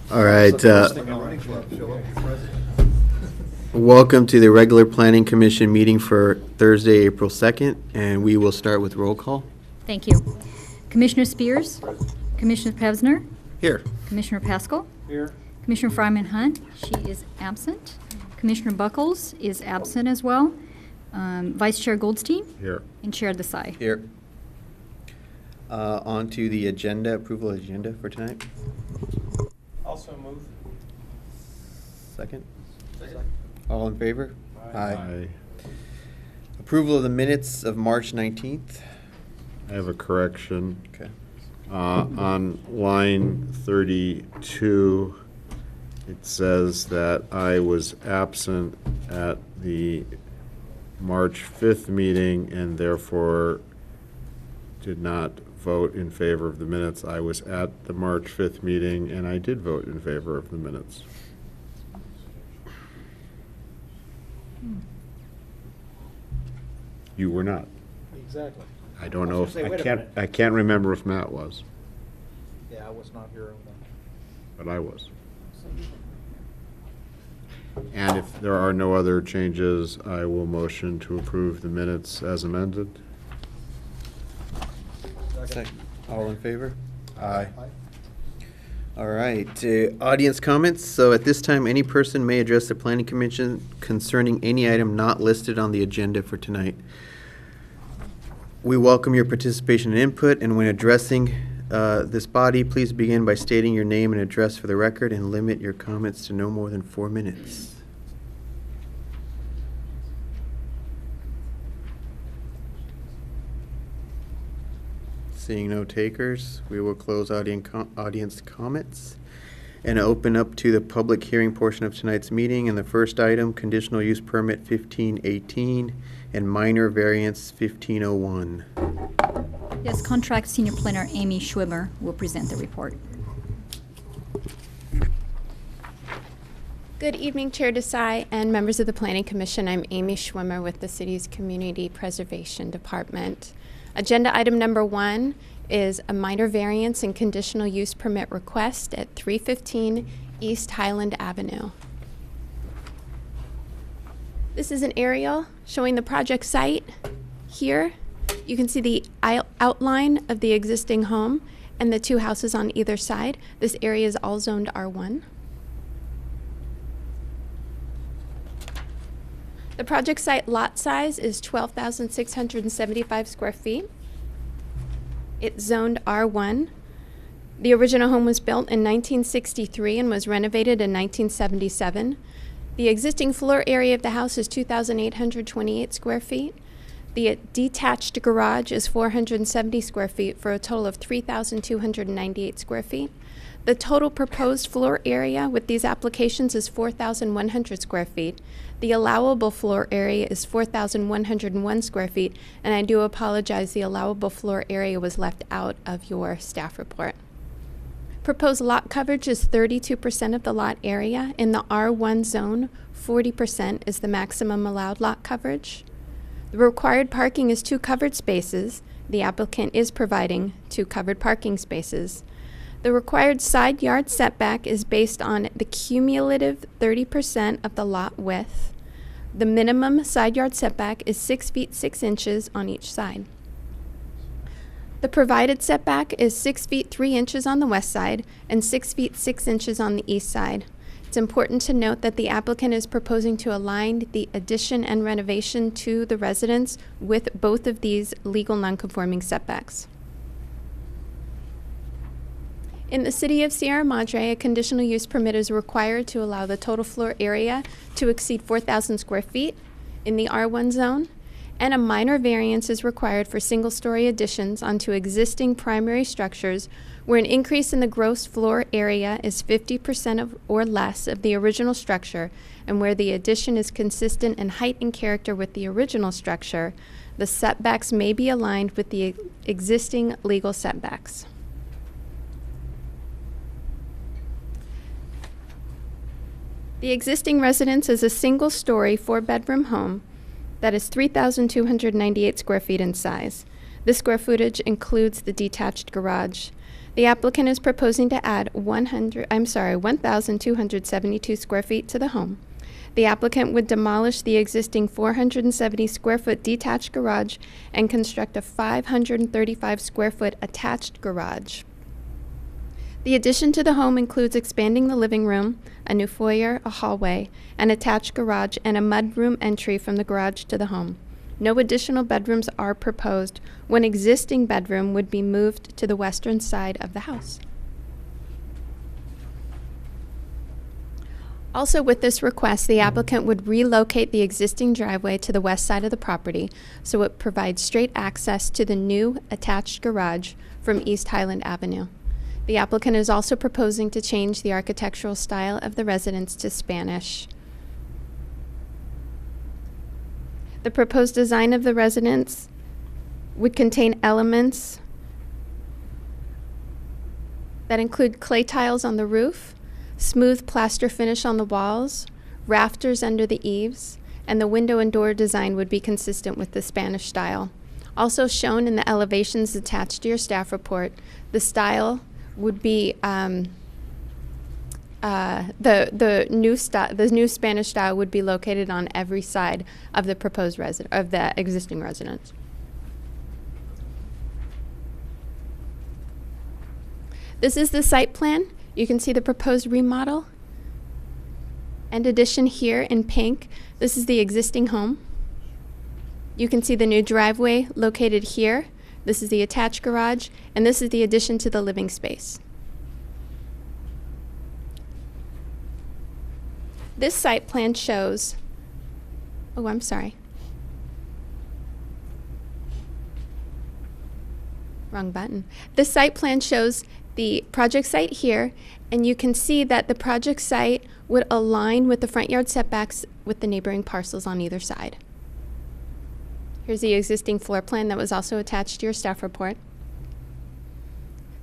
All right. Welcome to the regular Planning Commission meeting for Thursday, April 2nd, and we will start with roll call. Thank you. Commissioner Spears? Commissioner Pevsner? Here. Commissioner Pascal? Here. Commissioner Fryman Hunt? She is absent. Commissioner Buckles is absent as well. Vice Chair Goldstein? Here. And Chair Desai. Here. On to the agenda, approval of agenda for tonight. Also move. Second. Second. All in favor? Aye. Approval of the minutes of March 19th. I have a correction. Okay. On line 32, it says that I was absent at the March 5th meeting and therefore did not vote in favor of the minutes. I was at the March 5th meeting and I did vote in favor of the minutes. You were not. Exactly. I don't I know was if, gonna say, wait a minute. I can't remember if Matt was, Yeah, I was not here on that. but I was. And if there are no other changes, I will motion to approve the minutes as amended. Second. All in favor? Aye. All right, audience comments. So at this time, any person may address the Planning Commission concerning any item not listed on the agenda for tonight. We welcome your participation and input, and when addressing this body, please begin by stating your name and address for the record and limit your comments to no more than 4 minutes. Seeing no takers, we will close audience comments and open up to the public hearing portion of tonight's meeting. And the first item, conditional use permit 1518 and minor variance 1501. Yes, Contract Senior Planner Amy Schwimmer will present the report. Good evening, Chair Desai and members of the Planning Commission. I'm Amy Schwimmer with the city's Community Preservation Department. Agenda item number 1 is a minor variance and conditional use permit request at 315 East Highland Avenue. This is an aerial showing the project site. Here, you can see the outline of the existing home and the 2 houses on either side. This area is all zoned R1. The project site lot size is 12,675 square feet. It's zoned R1. The original home was built in 1963 and was renovated in 1977. The existing floor area of the house is 2,828 square feet. The detached garage is 470 square feet for a total of 3,298 square feet. The total proposed floor area with these applications is 4,100 square feet. The allowable floor area is 4,101 square feet, and I do apologize, the allowable floor area was left out of your staff report. Proposed lot coverage is 32% of the lot area. In the R1 zone, 40% is the maximum allowed lot coverage. The required parking is 2 covered spaces. The applicant is providing 2 covered parking spaces. The required side yard setback is based on the cumulative 30% of the lot width. The minimum side yard setback is 6 feet 6 inches on each side. The provided setback is 6 feet 3 inches on the west side and 6 feet 6 inches on the east side. It's important to note that the applicant is proposing to align the addition and renovation to the residence with both of these legal nonconforming setbacks. In the city of Sierra Madre, a conditional use permit is required to allow the total floor area to exceed 4,000 square feet in the R1 zone, and a minor variance is required for single-story additions onto existing primary structures where an increase in the gross floor area is 50% or less of the original structure, and where the addition is consistent in height and character with the original structure. The setbacks may be aligned with the existing legal setbacks. The existing residence is a single-story, 4-bedroom home that is 3,298 square feet in size. This square footage includes the detached garage. The applicant is proposing to add 1,272 square feet to the home. The applicant would demolish the existing 470 square foot detached garage and construct a 535 square foot attached garage. The addition to the home includes expanding the living room, a new foyer, a hallway, an attached garage, and a mudroom entry from the garage to the home. No additional bedrooms are proposed. One existing bedroom would be moved to the western side of the house. Also, with this request, the applicant would relocate the existing driveway to the west side of the property so it provides straight access to the new attached garage from East Highland Avenue. The applicant is also proposing to change the architectural style of the residence to Spanish. The proposed design of the residence would contain elements that include clay tiles on the roof, smooth plaster finish on the walls, rafters under the eaves, and the window and door design would be consistent with the Spanish style. Also shown in the elevations attached to your staff report, the style would be the new Spanish style would be located on every side of the proposed of the existing residence. This is the site plan. You can see the proposed remodel and addition here in pink. This is the existing home. You can see the new driveway located here. This is the attached garage, and this is the addition to the living space. This site plan shows, oh, I'm sorry. Wrong button. This site plan shows the project site here, and you can see that the project site would align with the front yard setbacks with the neighboring parcels on either side. Here's the existing floor plan that was also attached to your staff report.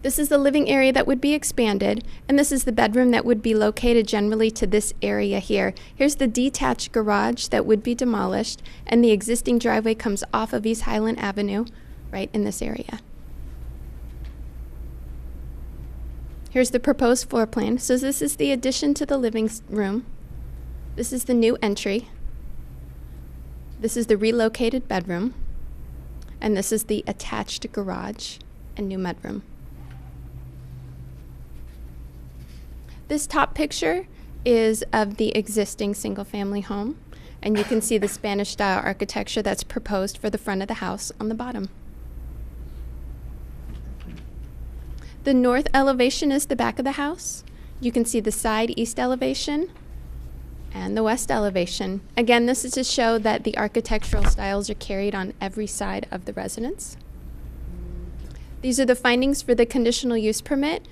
This is the living area that would be expanded, and this is the bedroom that would be located generally to this area here. Here's the detached garage that would be demolished, and the existing driveway comes off of East Highland Avenue right in this area. Here's the proposed floor plan. So this is the addition to the living room. This is the new entry. This is the relocated bedroom. And this is the attached garage and new mudroom. This top picture is of the existing single-family home. And you can see the Spanish-style architecture that's proposed for the front of the house on the bottom. The north elevation is the back of the house. You can see the side east elevation and the west elevation. Again, this is to show that the architectural styles are carried on every side of the residence. These are the findings for the conditional use permit.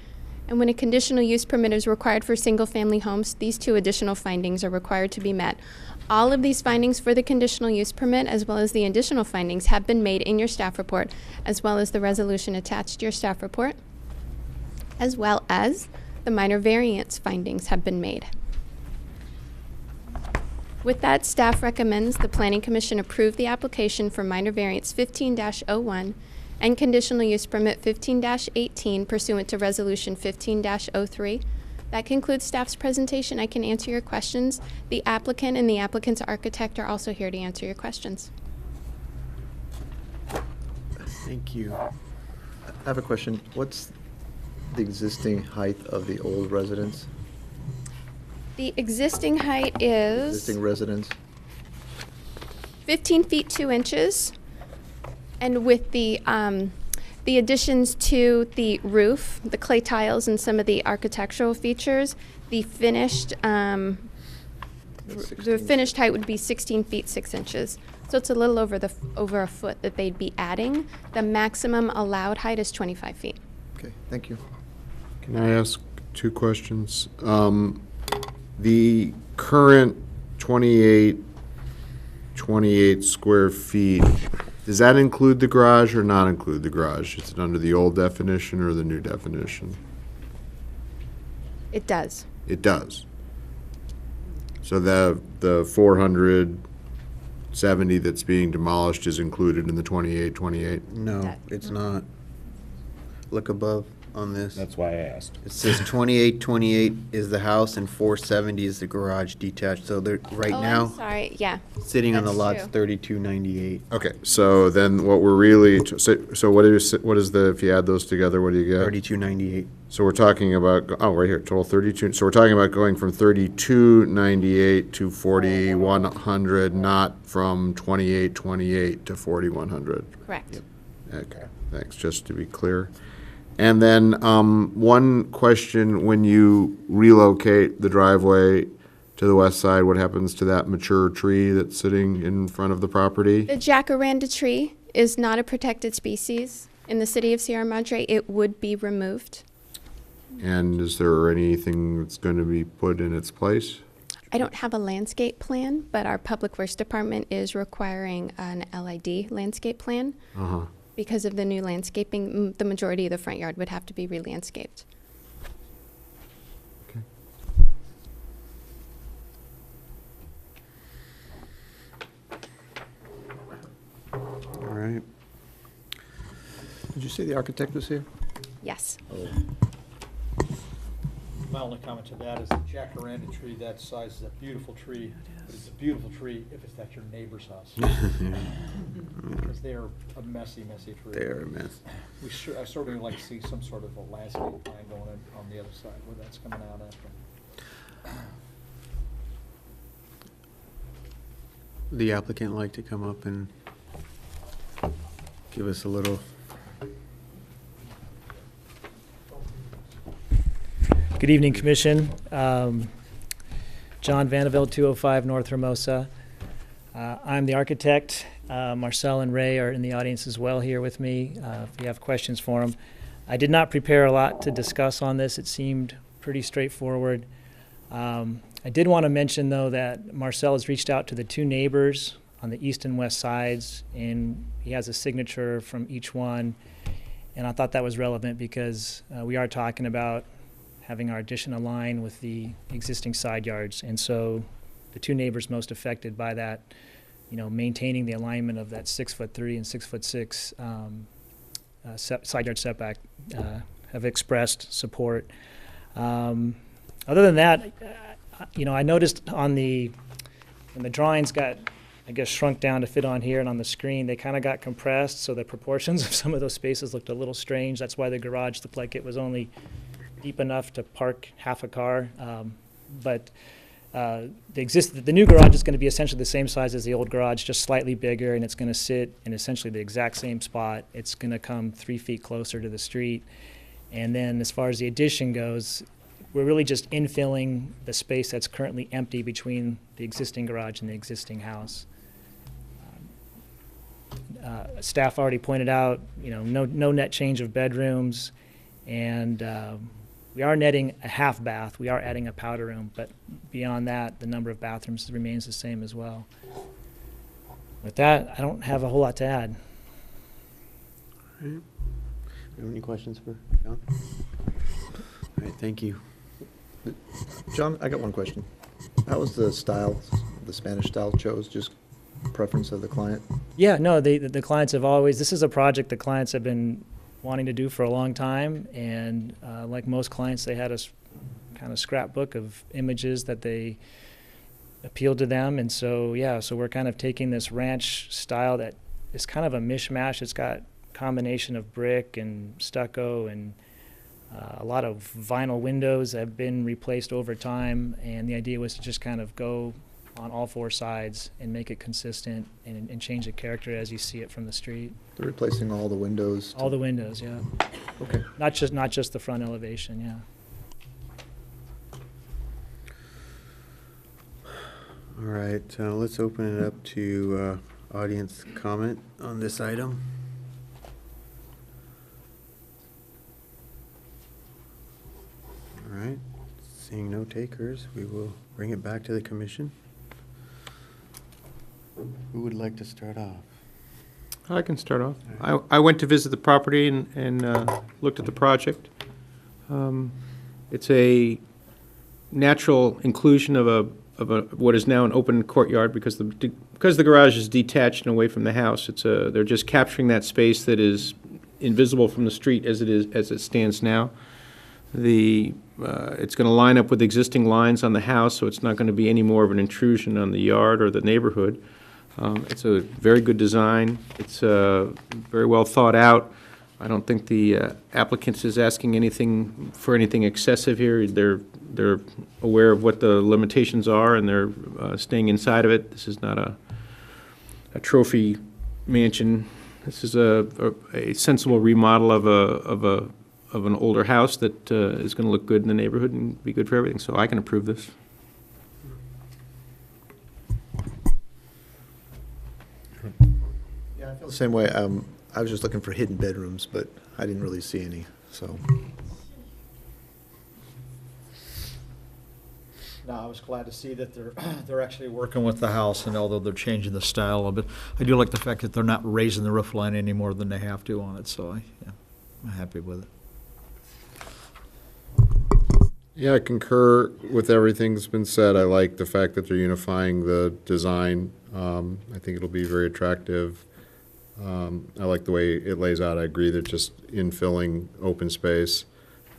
And when a conditional use permit is required for single-family homes, these two additional findings are required to be met. All of these findings for the conditional use permit, as well as the additional findings, have been made in your staff report, as well as the resolution attached to your staff report, as well as the minor variance findings have been made. With that, staff recommends the Planning Commission approve the application for minor variance 15-01 and conditional use permit 15-18 pursuant to resolution 15-03. That concludes staff's presentation. I can answer your questions. The applicant and the applicant's architect are also here to answer your questions. Thank you. I have a question. What's the existing height of the old residence? The existing height is Existing residence? 15 feet 2 inches. And with the additions to the roof, the clay tiles, and some of the architectural features, the finished height would be 16 feet 6 inches. So it's a little over a foot that they'd be adding. The maximum allowed height is 25 feet. Okay, thank you. Can I ask two questions? The current 28 square feet, does that include the garage or not include the garage? Is it under the old definition or the new definition? It does. It does. So the 470 that's being demolished is included in the 28. No, That- it's not. Look above. on this. That's why I asked. It says 2828 is the house and 470 is the garage detached. So they're right Oh, now I'm sorry, yeah. sitting on the That's lot's true. 3298. Okay, so then what we're really, so what is the, if you add those together, what do you get? 3298. So we're talking about, oh, right here, total 32, so we're talking about going from 3298 to 4100, not from 2828 to 4100. Correct. Okay, thanks, just to be clear. And then, one question, when you relocate the driveway to the west side, what happens to that mature tree that's sitting in front of the property? The jacaranda tree is not a protected species. In the city of Sierra Madre, it would be removed. And is there anything that's going to be put in its place? I don't have a landscape plan, but our Public Works Department is requiring an LID landscape plan. Uh-huh. Because of the new landscaping, the majority of the front yard would have to be re-landscaped. Okay. All right. Did you say the architect was here? Yes. My only comment to that is the jacaranda tree that size is a beautiful tree, but it's a beautiful tree if it's at your neighbor's house. Because they are a messy, messy tree. They're a mess. I certainly would like to see some sort of a landscape plan going on the other side where that's coming out after. The applicant like to come up and give us a little. Good evening, Commission. John Vandervelde, 205 North Hermosa. I'm the architect. Marcel and Ray are in the audience as well here with me, if you have questions for them. I did not prepare a lot to discuss on this. It seemed pretty straightforward. I did want to mention, though, that Marcel has reached out to the two neighbors on the east and west sides, and he has a signature from each one. And I thought that was relevant because we are talking about having our addition align with the existing side yards. And so the two neighbors most affected by that, maintaining the alignment of that 6'3" and 6'6" side yard setback have expressed support. Other than that, I noticed when the drawings got, I guess, shrunk down to fit on here and on the screen, they kind of got compressed, so the proportions of some of those spaces looked a little strange. That's why the garage looked like it was only deep enough to park half a car. But the new garage is going to be essentially the same size as the old garage, just slightly bigger, and it's going to sit in essentially the exact same spot. It's going to come 3 feet closer to the street. And then as far as the addition goes, we're really just infilling the space that's currently empty between the existing garage and the existing house. Staff already pointed out, no net change of bedrooms, and we are netting a half bath. We are adding a powder room, but beyond that, the number of bathrooms remains the same as well. With that, I don't have a whole lot to add. All right. You have any questions for John? All right, thank you. John, I got one question. How was the style, the Spanish style chose, just preference of the client? Yeah, no, the clients have always, this is a project the clients have been wanting to do for a long time, and like most clients, they had a kind of scrapbook of images that they appealed to them, and so we're kind of taking this ranch style that is kind of a mishmash. It's got a combination of brick and stucco, and a lot of vinyl windows that have been replaced over time, and the idea was to just kind of go on all four sides and make it consistent and change the character as you see it from the street. They're replacing all the windows? All the windows, yeah. Okay. Not just the front elevation, yeah. All right, let's open it up to audience comment on this item. All right, seeing no takers, we will bring it back to the commission. Who would like to start off? I can start off. I went to visit the property and looked at the project. It's a natural inclusion of what is now an open courtyard because the garage is detached and away from the house. They're just capturing that space that is invisible from the street as it stands now. It's going to line up with existing lines on the house, so it's not going to be any more of an intrusion on the yard or the neighborhood. It's a very good design. It's very well thought out. I don't think the applicant is asking anything excessive here. They're aware of what the limitations are, and they're staying inside of it. This is not a trophy mansion. This is a sensible remodel of an older house that is going to look good in the neighborhood and be good for everything. So I can approve this. Yeah, I feel the same way. I was just looking for hidden bedrooms, but I didn't really see any, so. No, I was glad to see that they're actually working with the house, and although they're changing the style of it, I do like the fact that they're not raising the roof line any more than they have to on it, so I'm happy with it. Yeah, I concur with everything that's been said. I like the fact that they're unifying the design. I think it'll be very attractive. I like the way it lays out. I agree that just infilling open space.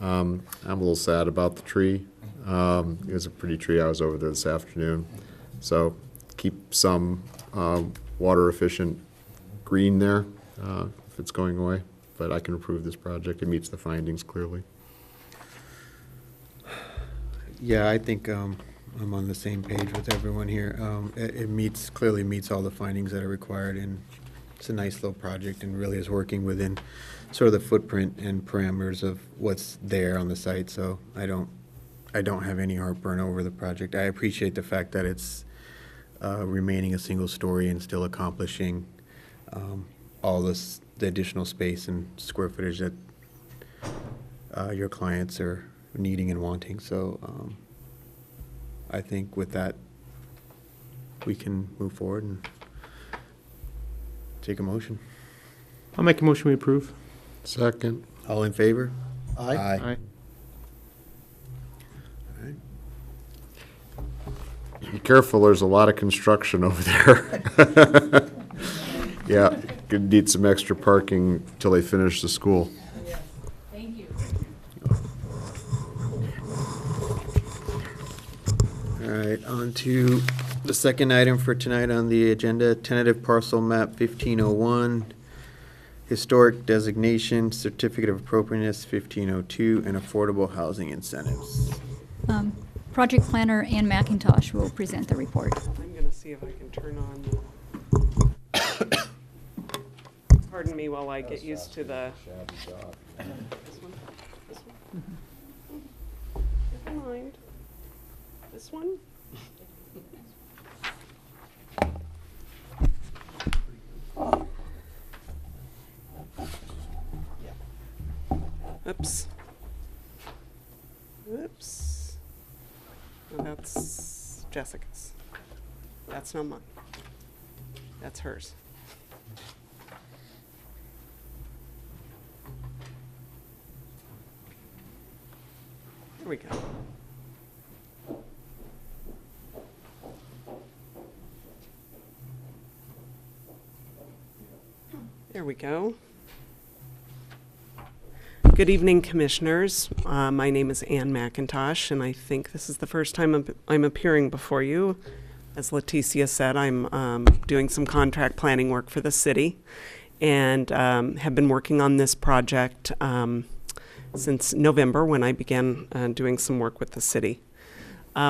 I'm a little sad about the tree. It was a pretty tree. I was over there this afternoon. So keep some water efficient green there if it's going away. But I can approve this project. It meets the findings clearly. Yeah, I think I'm on the same page with everyone here. It clearly meets all the findings that are required, and it's a nice little project and really is working within sort of the footprint and parameters of what's there on the site. So I don't have any heartburn over the project. I appreciate the fact that it's remaining a single story and still accomplishing all the additional space and square footage that your clients are needing and wanting. So I think with that, we can move forward and take a motion. I'll make a motion we approve. Second. All in favor? Aye. Aye. All right. Be careful, there's a lot of construction over there. Yeah, could need some extra parking till they finish the school. Thank you. All right, on to the second item for tonight on the agenda, tentative parcel map 1501, historic designation, certificate of appropriateness 1502, and affordable housing incentives. Project planner Ann McIntosh will present the report. I'm going to see if I can turn on the... Pardon me while I get used to the... This one? This one? Never mind. This one? Oops. Oops. Oh, that's Jessica's. That's not mine. That's hers. There we go. There we go. Good evening, Commissioners. My name is Ann McIntosh, and I think this is the first time I'm appearing before you. As Leticia said, I'm doing some contract planning work for the city, and have been working on this project since November, when I began doing some work with the city.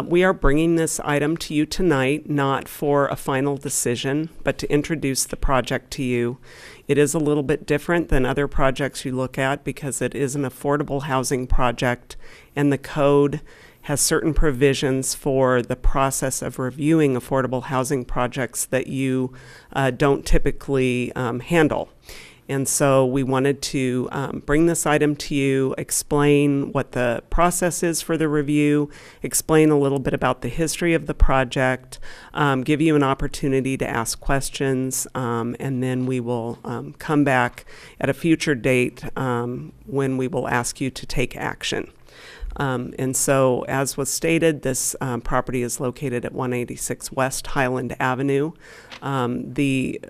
We are bringing this item to you tonight, not for a final decision, but to introduce the project to you. It is a little bit different than other projects you look at because it is an affordable housing project, and the code has certain provisions for the process of reviewing affordable housing projects that you don't typically handle. And so we wanted to bring this item to you, explain what the process is for the review, explain a little bit about the history of the project, give you an opportunity to ask questions, and then we will come back at a future date when we will ask you to take action. And so, as was stated, this property is located at 186 West Highland Avenue. The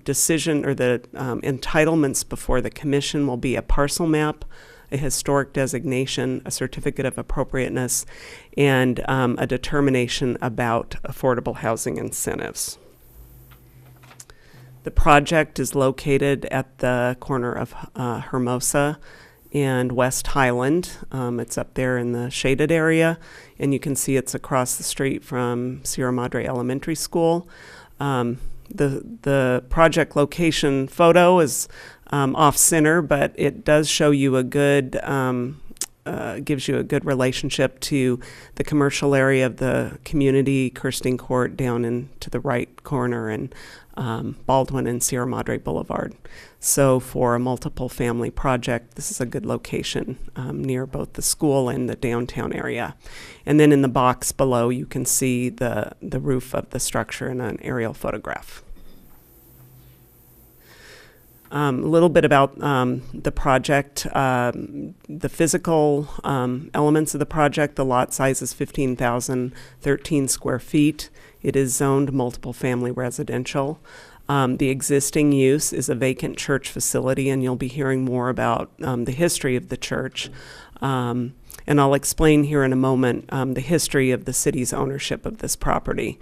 decision or the entitlements before the commission will be a parcel map, a historic designation, a certificate of appropriateness, and a determination about affordable housing incentives. The project is located at the corner of Hermosa and West Highland. It's up there in the shaded area, and you can see it's across the street from Sierra Madre Elementary School. The project location photo is off-center, but it does show you a good, gives you a good relationship to the commercial area of the community, Kirsting Court down into the right corner, and Baldwin and Sierra Madre Boulevard. So for a multiple family project, this is a good location near both the school and the downtown area. And then in the box below, you can see the roof of the structure in an aerial photograph. A little bit about the project. The physical elements of the project: the lot size is 15,013 square feet. It is zoned multiple family residential. The existing use is a vacant church facility, and you'll be hearing more about the history of the church. And I'll explain here in a moment the history of the city's ownership of this property.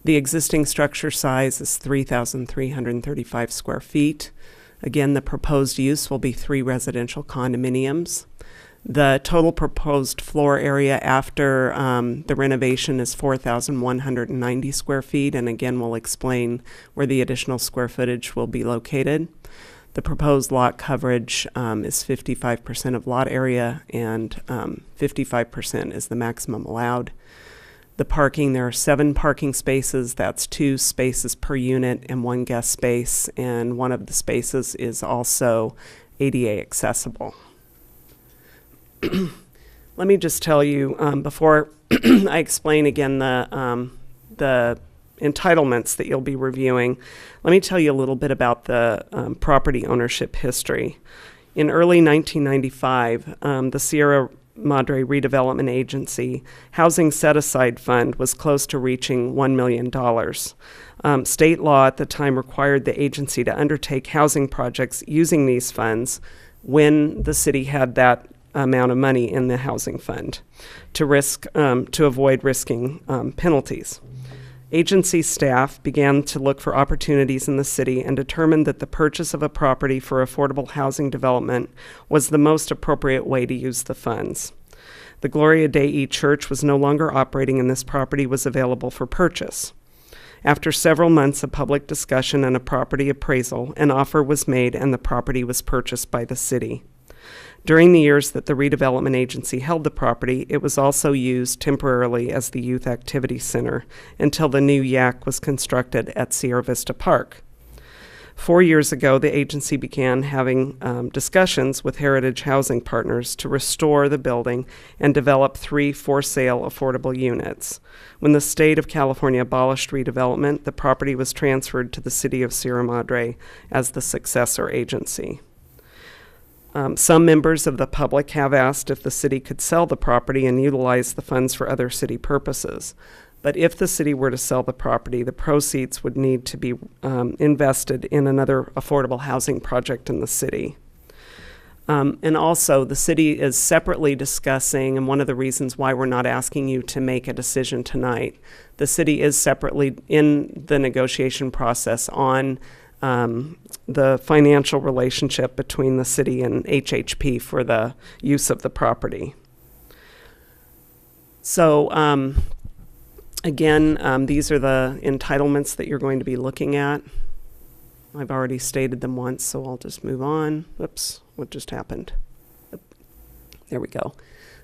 The existing structure size is 3,335 square feet. Again, the proposed use will be 3 residential condominiums. The total proposed floor area after the renovation is 4,190 square feet, and again, we'll explain where the additional square footage will be located. The proposed lot coverage is 55% of lot area, and 55% is the maximum allowed. The parking, there are 7 parking spaces. That's 2 spaces per unit and 1 guest space, and one of the spaces is also ADA accessible. Let me just tell you, before I explain again the entitlements that you'll be reviewing, let me tell you a little bit about the property ownership history. In early 1995, the Sierra Madre Redevelopment Agency Housing Set-Aside Fund was close to reaching $1 million. State law at the time required the agency to undertake housing projects using these funds when the city had that amount of money in the housing fund to avoid risking penalties. Agency staff began to look for opportunities in the city and determined that the purchase of a property for affordable housing development was the most appropriate way to use the funds. The Gloria Dei Church was no longer operating, and this property was available for purchase. After several months of public discussion and a property appraisal, an offer was made and the property was purchased by the city. During the years that the redevelopment agency held the property, it was also used temporarily as the youth activity center until the new YAC was constructed at Sierra Vista Park. 4 years ago, the agency began having discussions with Heritage Housing Partners to restore the building and develop 3 for-sale affordable units. When the state of California abolished redevelopment, the property was transferred to the city of Sierra Madre as the successor agency. Some members of the public have asked if the city could sell the property and utilize the funds for other city purposes. But if the city were to sell the property, the proceeds would need to be invested in another affordable housing project in the city. And also, the city is separately discussing, and one of the reasons why we're not asking you to make a decision tonight, the city is separately in the negotiation process on the financial relationship between the city and HHP for the use of the property. So again, these are the entitlements that you're going to be looking at. I've already stated them once, so I'll just move on. Oops, what just happened? There we go.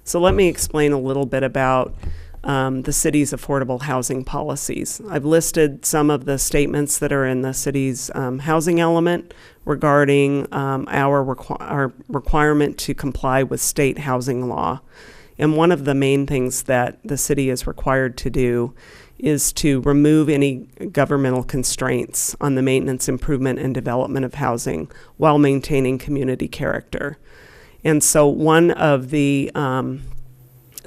So let me explain a little bit about the city's affordable housing policies. I've listed some of the statements that are in the city's housing element regarding our requirement to comply with state housing law. And one of the main things that the city is required to do is to remove any governmental constraints on the maintenance, improvement, and development of housing while maintaining community character. And so one of the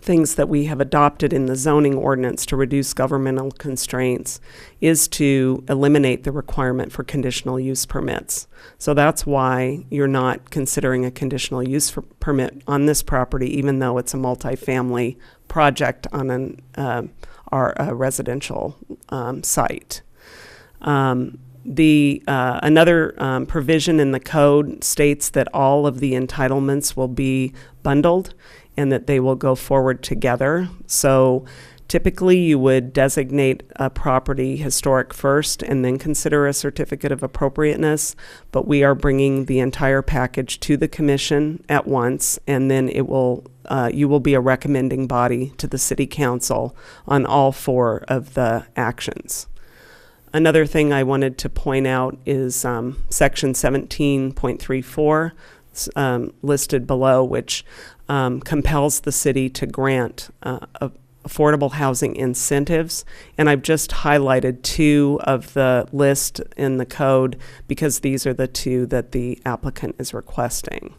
things that we have adopted in the zoning ordinance to reduce governmental constraints is to eliminate the requirement for conditional use permits. So that's why you're not considering a conditional use permit on this property, even though it's a multifamily project on a residential site. Another provision in the code states that all of the entitlements will be bundled and that they will go forward together. So typically you would designate a property historic first and then consider a certificate of appropriateness, but we are bringing the entire package to the commission at once, and then it will you will be a recommending body to the city council on all 4 of the actions. Another thing I wanted to point out is section 17.34 listed below, which compels the city to grant affordable housing incentives. And I've just highlighted 2 of the list in the code because these are the 2 that the applicant is requesting.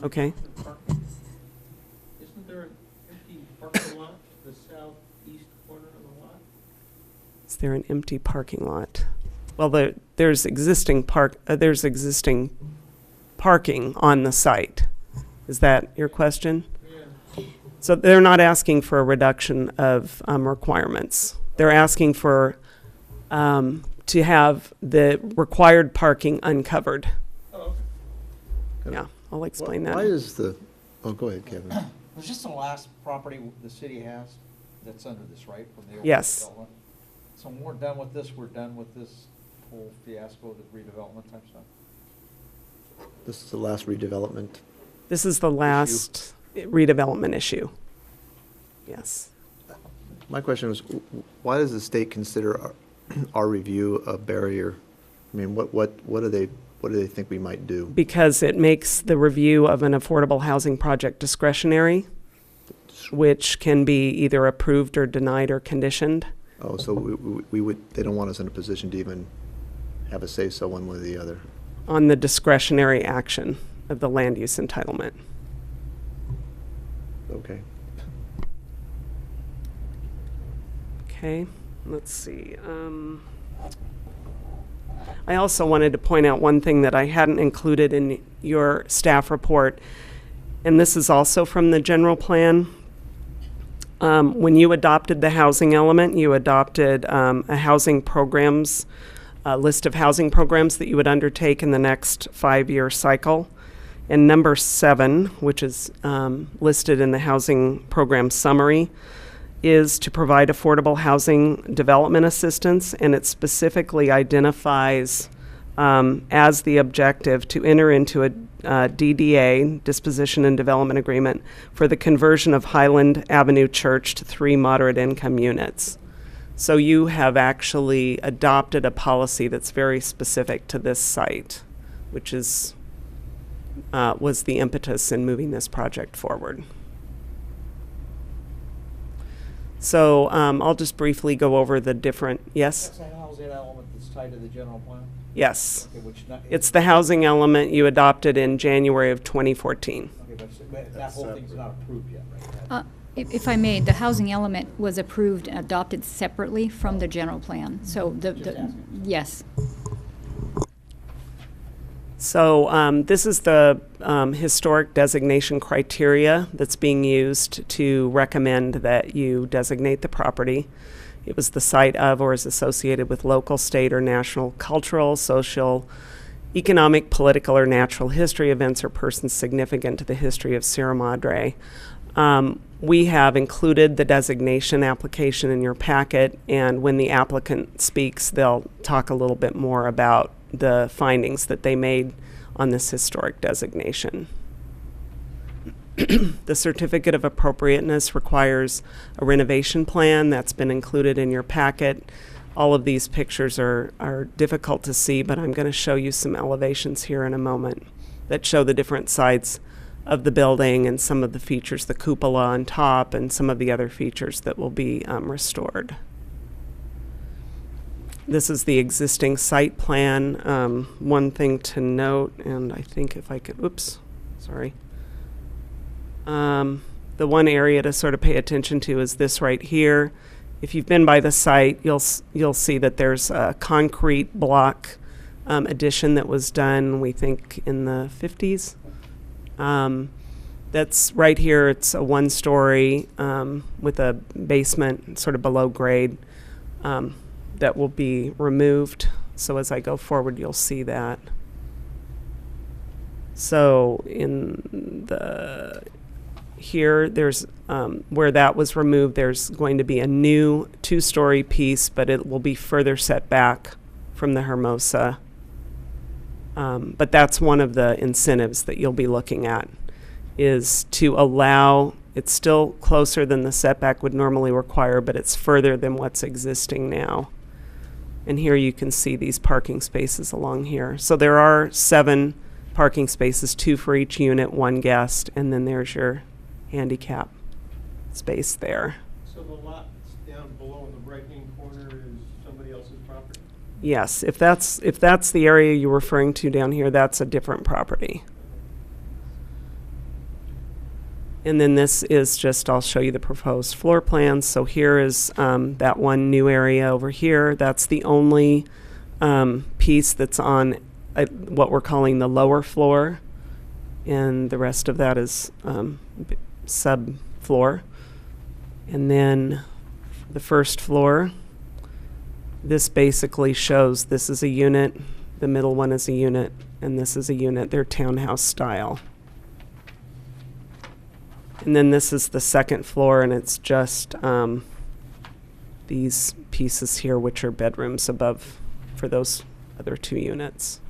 Okay. Isn't there an empty parking lot to the southeast corner of the lot? Is there an empty parking lot? Well, there's existing parking on the site. Is that your question? Yeah. So they're not asking for a reduction of requirements. They're asking for to have the required parking uncovered. Oh, okay. Yeah, I'll explain that. Why is the, oh, go ahead, Kevin. Was this the last property the city has that's under this, right? From the old Yes. development? So when we're done with this, we're done with this whole fiasco, the redevelopment type stuff? This is the last redevelopment. This is the last redevelopment issue. Yes. My question was, why does the state consider our review a barrier? I mean, what do they think we might do? Because it makes the review of an affordable housing project discretionary, which can be either approved or denied or conditioned. Oh, so we would, they don't want us in a position to even have a say-so one way or the other. On the discretionary action of the land use entitlement. Okay. Okay, let's see. I also wanted to point out one thing that I hadn't included in your staff report, and this is also from the general plan. When you adopted the housing element, you adopted a housing programs, a list of housing programs that you would undertake in the next 5-year cycle. And number 7, which is listed in the housing program summary, is to provide affordable housing development assistance, and it specifically identifies as the objective to enter into a DDA, Disposition and Development Agreement, for the conversion of Highland Avenue Church to 3 moderate income units. So you have actually adopted a policy that's very specific to this site, which is was the impetus in moving this project forward. So I'll just briefly go over the different, yes? That's a housing element that's tied to the general plan? Yes. Okay, which not. It's the housing element you adopted in January of 2014. Okay, but that whole thing's not approved yet, right? If I may, the housing element was approved and adopted separately from the general plan. So Just asking. yes. So this is the historic designation criteria that's being used to recommend that you designate the property. It was the site of or is associated with local, state, or national cultural, social, economic, political, or natural history events or persons significant to the history of Sierra Madre. We have included the designation application in your packet, and when the applicant speaks, they'll talk a little bit more about the findings that they made on this historic designation. The certificate of appropriateness requires a renovation plan that's been included in your packet. All of these pictures are difficult to see, but I'm going to show you some elevations here in a moment that show the different sides of the building and some of the features, the cupola on top, and some of the other features that will be restored. This is the existing site plan. One thing to note, and I think if I could, oops, sorry. The one area to sort of pay attention to is this right here. If you've been by the site, you'll see that there's a concrete block addition that was done, we think, in the 50s. That's right here. It's a one-story with a basement sort of below grade that will be removed. So as I go forward, you'll see that. So in the here, there's where that was removed, there's going to be a new 2-story piece, but it will be further set back from the Hermosa. But that's one of the incentives that you'll be looking at, is to allow, it's still closer than the setback would normally require, but it's further than what's existing now. And here you can see these parking spaces along here. So there are 7 parking spaces, 2 for each unit, 1 guest, and then there's your handicap space there. So the lot down below in the right-hand corner is somebody else's property? Yes, if that's the area you're referring to down here, that's a different property. And then this is just, I'll show you the proposed floor plans. So here is that one new area over here. That's the only piece that's on what we're calling the lower floor. And the rest of that is subfloor. And then the first floor, this basically shows this is a unit, the middle one is a unit, and this is a unit. They're townhouse style. And then this is the second floor, and it's just these pieces here, which are bedrooms above for those other 2 units.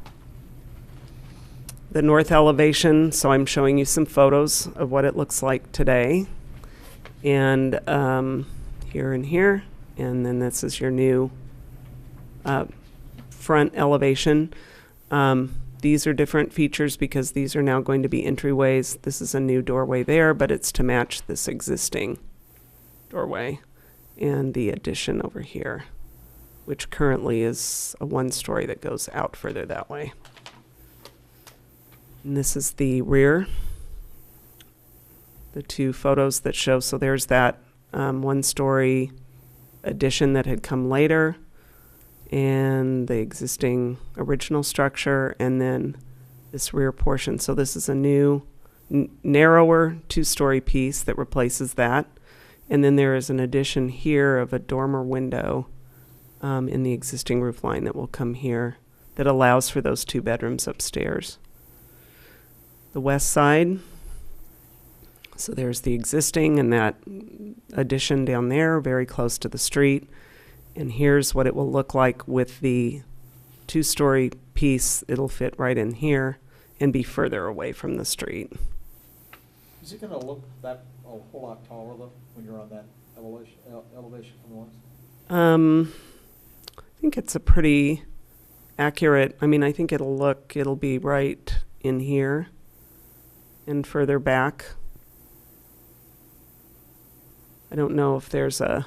The north elevation, so I'm showing you some photos of what it looks like today. And here and here, and then this is your new front elevation. These are different features because these are now going to be entryways. This is a new doorway there, but it's to match this existing doorway and the addition over here, which currently is a 1-story that goes out further that way. And this is the rear. The 2 photos that show, so there's that 1-story addition that had come later, and the existing original structure, and then this rear portion. So this is a new, narrower 2-story piece that replaces that. And then there is an addition here of a dormer window in the existing roof line that will come here that allows for those 2 bedrooms upstairs. The west side, so there's the existing and that addition down there, very close to the street. And here's what it will look like with the 2-story piece. It'll fit right in here and be further away from the street. Is it gonna look that a whole lot taller though, when you're on that elevation from the west? I think it's a pretty accurate, I think it'll be right in here and further back. I don't know if there's an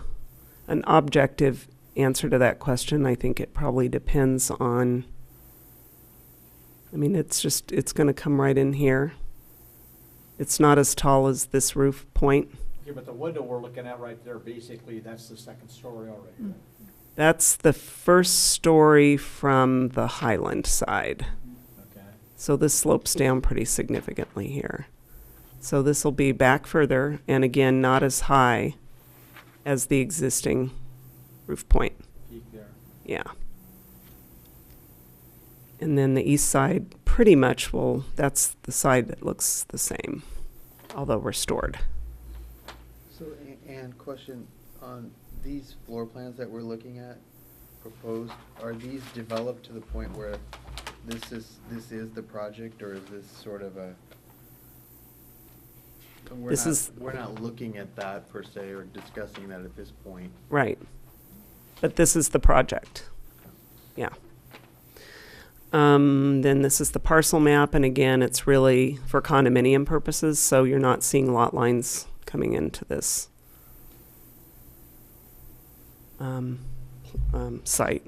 objective answer to that question. I think it probably depends on, it's going to come right in here. It's not as tall as this roof point. Okay, but the window we're looking at right there, basically, that's the 2nd story already, right? That's the 1st story from the Highland side. Okay. So this slopes down pretty significantly here. So this will be back further, and again, not as high as the existing roof point. Peak there. Yeah. And then the east side pretty much that's the side that looks the same, although restored. So, and question on these floor plans that we're looking at, proposed, are these developed to the point where this is the project, or is this sort of a? We're not looking at that per se or discussing that at this point. Right. But this is the project. Yeah. Then this is the parcel map, and again, it's really for condominium purposes, so you're not seeing lot lines coming into this site.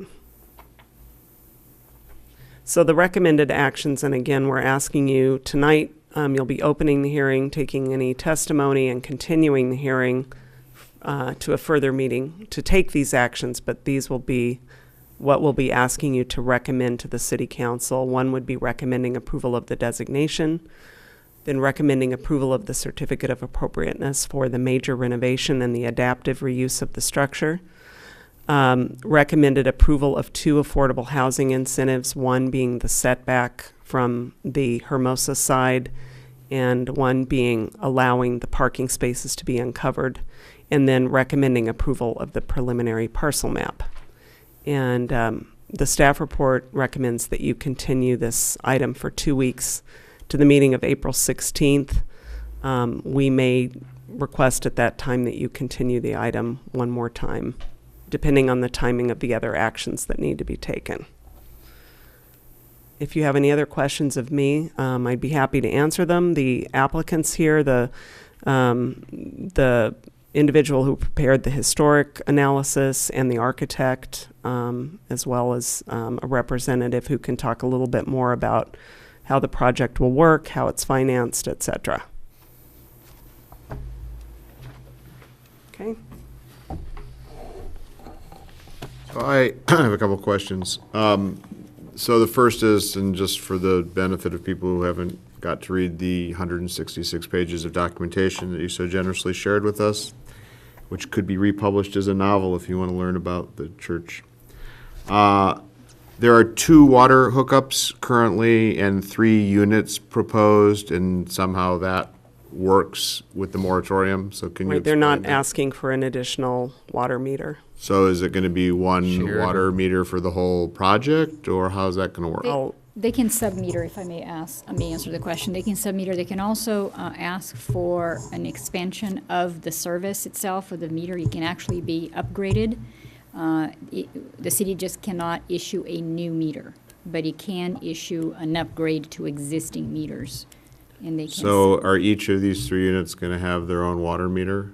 So the recommended actions, and again, we're asking you tonight You'll be opening the hearing, taking any testimony, and continuing the hearing to a further meeting to take these actions, but these will be what we'll be asking you to recommend to the City Council. One would be recommending approval of the designation, then recommending approval of the certificate of appropriateness for the major renovation and the adaptive reuse of the structure. Recommended approval of 2 affordable housing incentives, one being the setback from the Hermosa side, and one being allowing the parking spaces to be uncovered, and then recommending approval of the preliminary parcel map. And the staff report recommends that you continue this item for 2 weeks to the meeting of April 16th. We may request at that time that you continue the item one more time, depending on the timing of the other actions that need to be taken. If you have any other questions of me, I'd be happy to answer them. The applicants here, the individual who prepared the historic analysis and the architect, as well as a representative who can talk a little bit more about how the project will work, how it's financed, etc. Okay. So I have a couple of questions. So the first is, and just for the benefit of people who haven't got to read the 166 pages of documentation that you so generously shared with us, which could be republished as a novel if you want to learn about the church. There are 2 water hookups currently and 3 units proposed, and somehow that works with the moratorium. So can you Right, they're not explain that? asking for an additional water meter. So is it going to be one Shared. water meter for the whole project, or how's that going to work? I'll- They can sub-meter, if I may answer the question. They can sub-meter. They can also ask for an expansion of the service itself, or the meter. It can actually be upgraded. The city just cannot issue a new meter, but it can issue an upgrade to existing meters. And they can. So are each of these 3 units going to have their own water meter?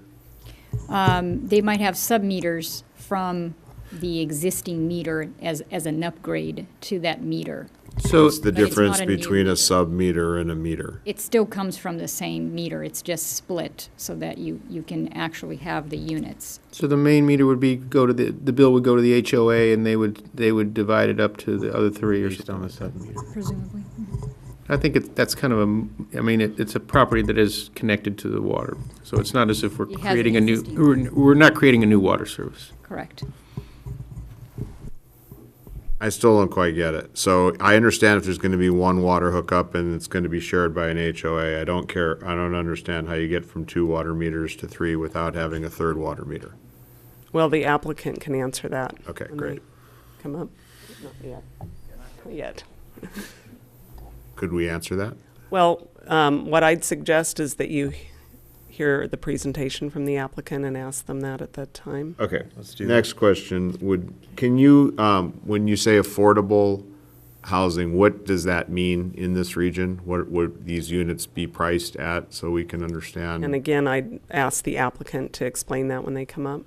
They might have sub-meters from the existing meter as an upgrade to that meter. So, What's the But it's difference not a new between a meter. sub-meter and a meter? It still comes from the same meter. It's just split so that you can actually have the units. so the main meter would be, the bill would go to the HOA, and they would divide it up to the other 3 or Based on something. the sub-meter. Presumably. I think that's kind of it's a property that is connected to the water. So it's not as if we're It has creating a an new, existing- we're not creating a new water service. Correct. I still don't quite get it. So I understand if there's going to be one water hookup and it's going to be shared by an HOA. I don't care, I don't understand how you get from 2 water meters to 3 without having a 3rd water meter. Well, the applicant can answer that. Okay, when great. they Come up? Not yet. Not yet. Could we answer that? Well, what I'd suggest is that you hear the presentation from the applicant and ask them that at that time. Okay. Let's do that. Next question, can you, when you say affordable housing, what does that mean in this region? What would these units be priced at, so we can understand? And again, I'd ask the applicant to explain that when they come up.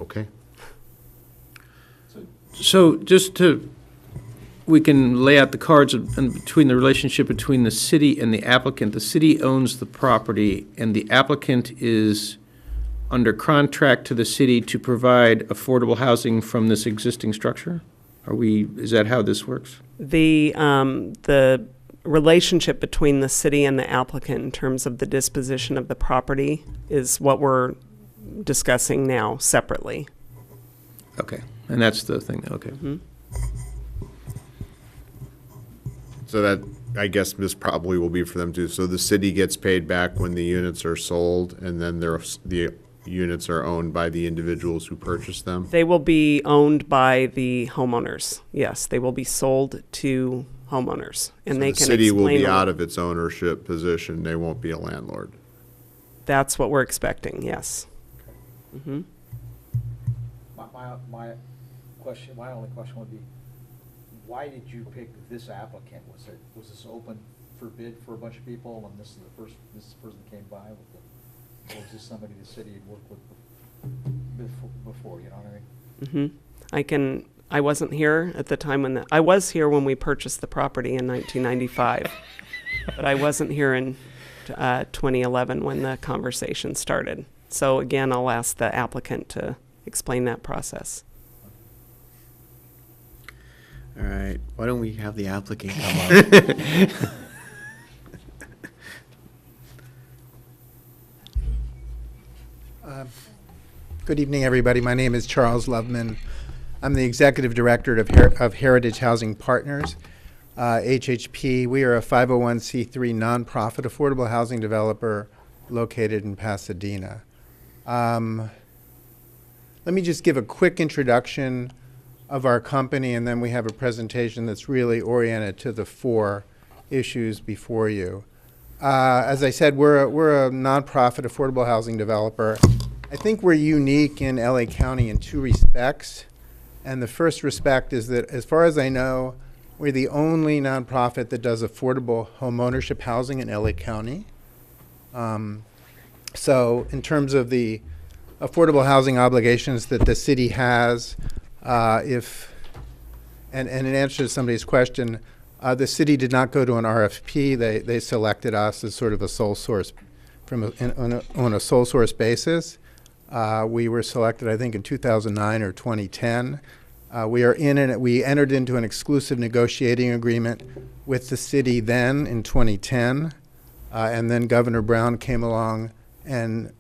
Okay. So we can lay out the cards between the relationship between the city and the applicant. The city owns the property, and the applicant is under contract to the city to provide affordable housing from this existing structure? Is that how this works? The relationship between the city and the applicant in terms of the disposition of the property is what we're discussing now separately. Okay, and that's the thing, okay. So that, I guess this probably will be for them too. So the city gets paid back when the units are sold, and then the units are owned by the individuals who purchased them? They will be owned by the homeowners. Yes, they will be sold to homeowners, and So they the can city will explain be a out little- of its ownership position. They won't be a landlord. That's what we're expecting. Yes. Mm-hmm. My only question would be, why did you pick this applicant? Was this open for bid for a bunch of people, and this person came by with or was this somebody the city had worked with before, you know what I mean? Mm-hmm. I wasn't here at the time I was here when we purchased the property in 1995. But I wasn't here in 2011 when the conversation started. So again, I'll ask the applicant to explain that process. All right, why don't we have the applicant come up? Good evening, everybody. My name is Charles Loveman. I'm the Executive Director of Heritage Housing Partners, HHP. We are a 501c3 nonprofit affordable housing developer located in Pasadena. Let me just give a quick introduction of our company, and then we have a presentation that's really oriented to the 4 issues before you. As I said, we're a nonprofit affordable housing developer. I think we're unique in LA County in 2 respects. And the first respect is that, as far as I know, we're the only nonprofit that does affordable homeownership housing in LA County. So in terms of the affordable housing obligations that the city has, and in answer to somebody's question, the city did not go to an RFP. They selected us as sort of a sole source on a sole source basis. We were selected, I think, in 2009 or 2010. We entered into an exclusive negotiating agreement with the city then in 2010, and then Governor Brown came along and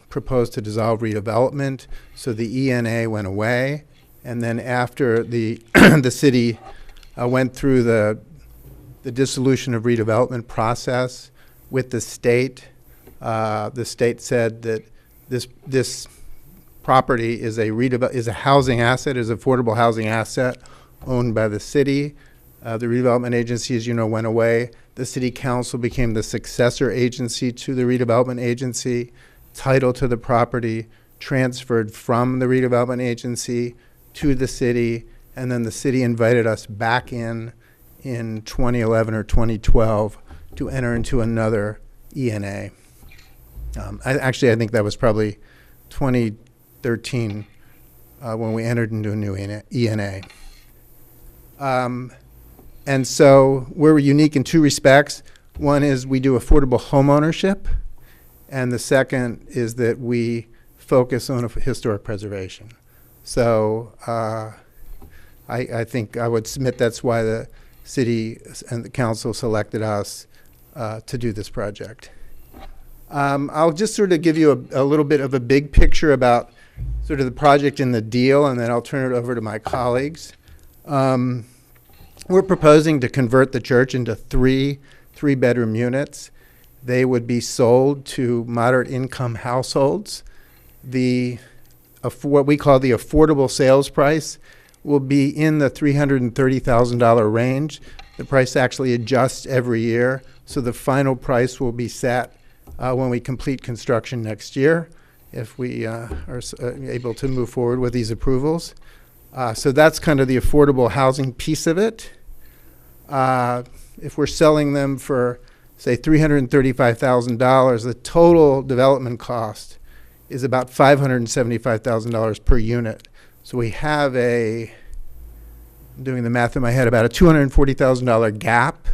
proposed to dissolve redevelopment, so the ENA went away. And then after the the city went through the dissolution of redevelopment process with the state said that this property is a housing asset, is affordable housing asset owned by the city. The redevelopment agency, as you know, went away. The city council became the successor agency to the redevelopment agency. Title to the property transferred from the redevelopment agency to the city, and then the city invited us back in 2011 or 2012 to enter into another ENA. I think that was probably 2013 when we entered into a new ENA. And so we're unique in 2 respects. One is we do affordable home ownership, and the second is that we focus on historic preservation. So I think I would submit that's why the city and the council selected us to do this project. I'll just sort of give you a little bit of a big picture about sort of the project and the deal, and then I'll turn it over to my colleagues. We're proposing to convert the church into 3 3-bedroom units. They would be sold to moderate income households. What we call the affordable sales price will be in the $330,000 range. The price actually adjusts every year, so the final price will be set when we complete construction next year, if we are able to move forward with these approvals. So that's kind of the affordable housing piece of it. If we're selling them for, say, $335,000, the total development cost is about $575,000 per unit. So we have I'm doing the math in my head, about a $240,000 gap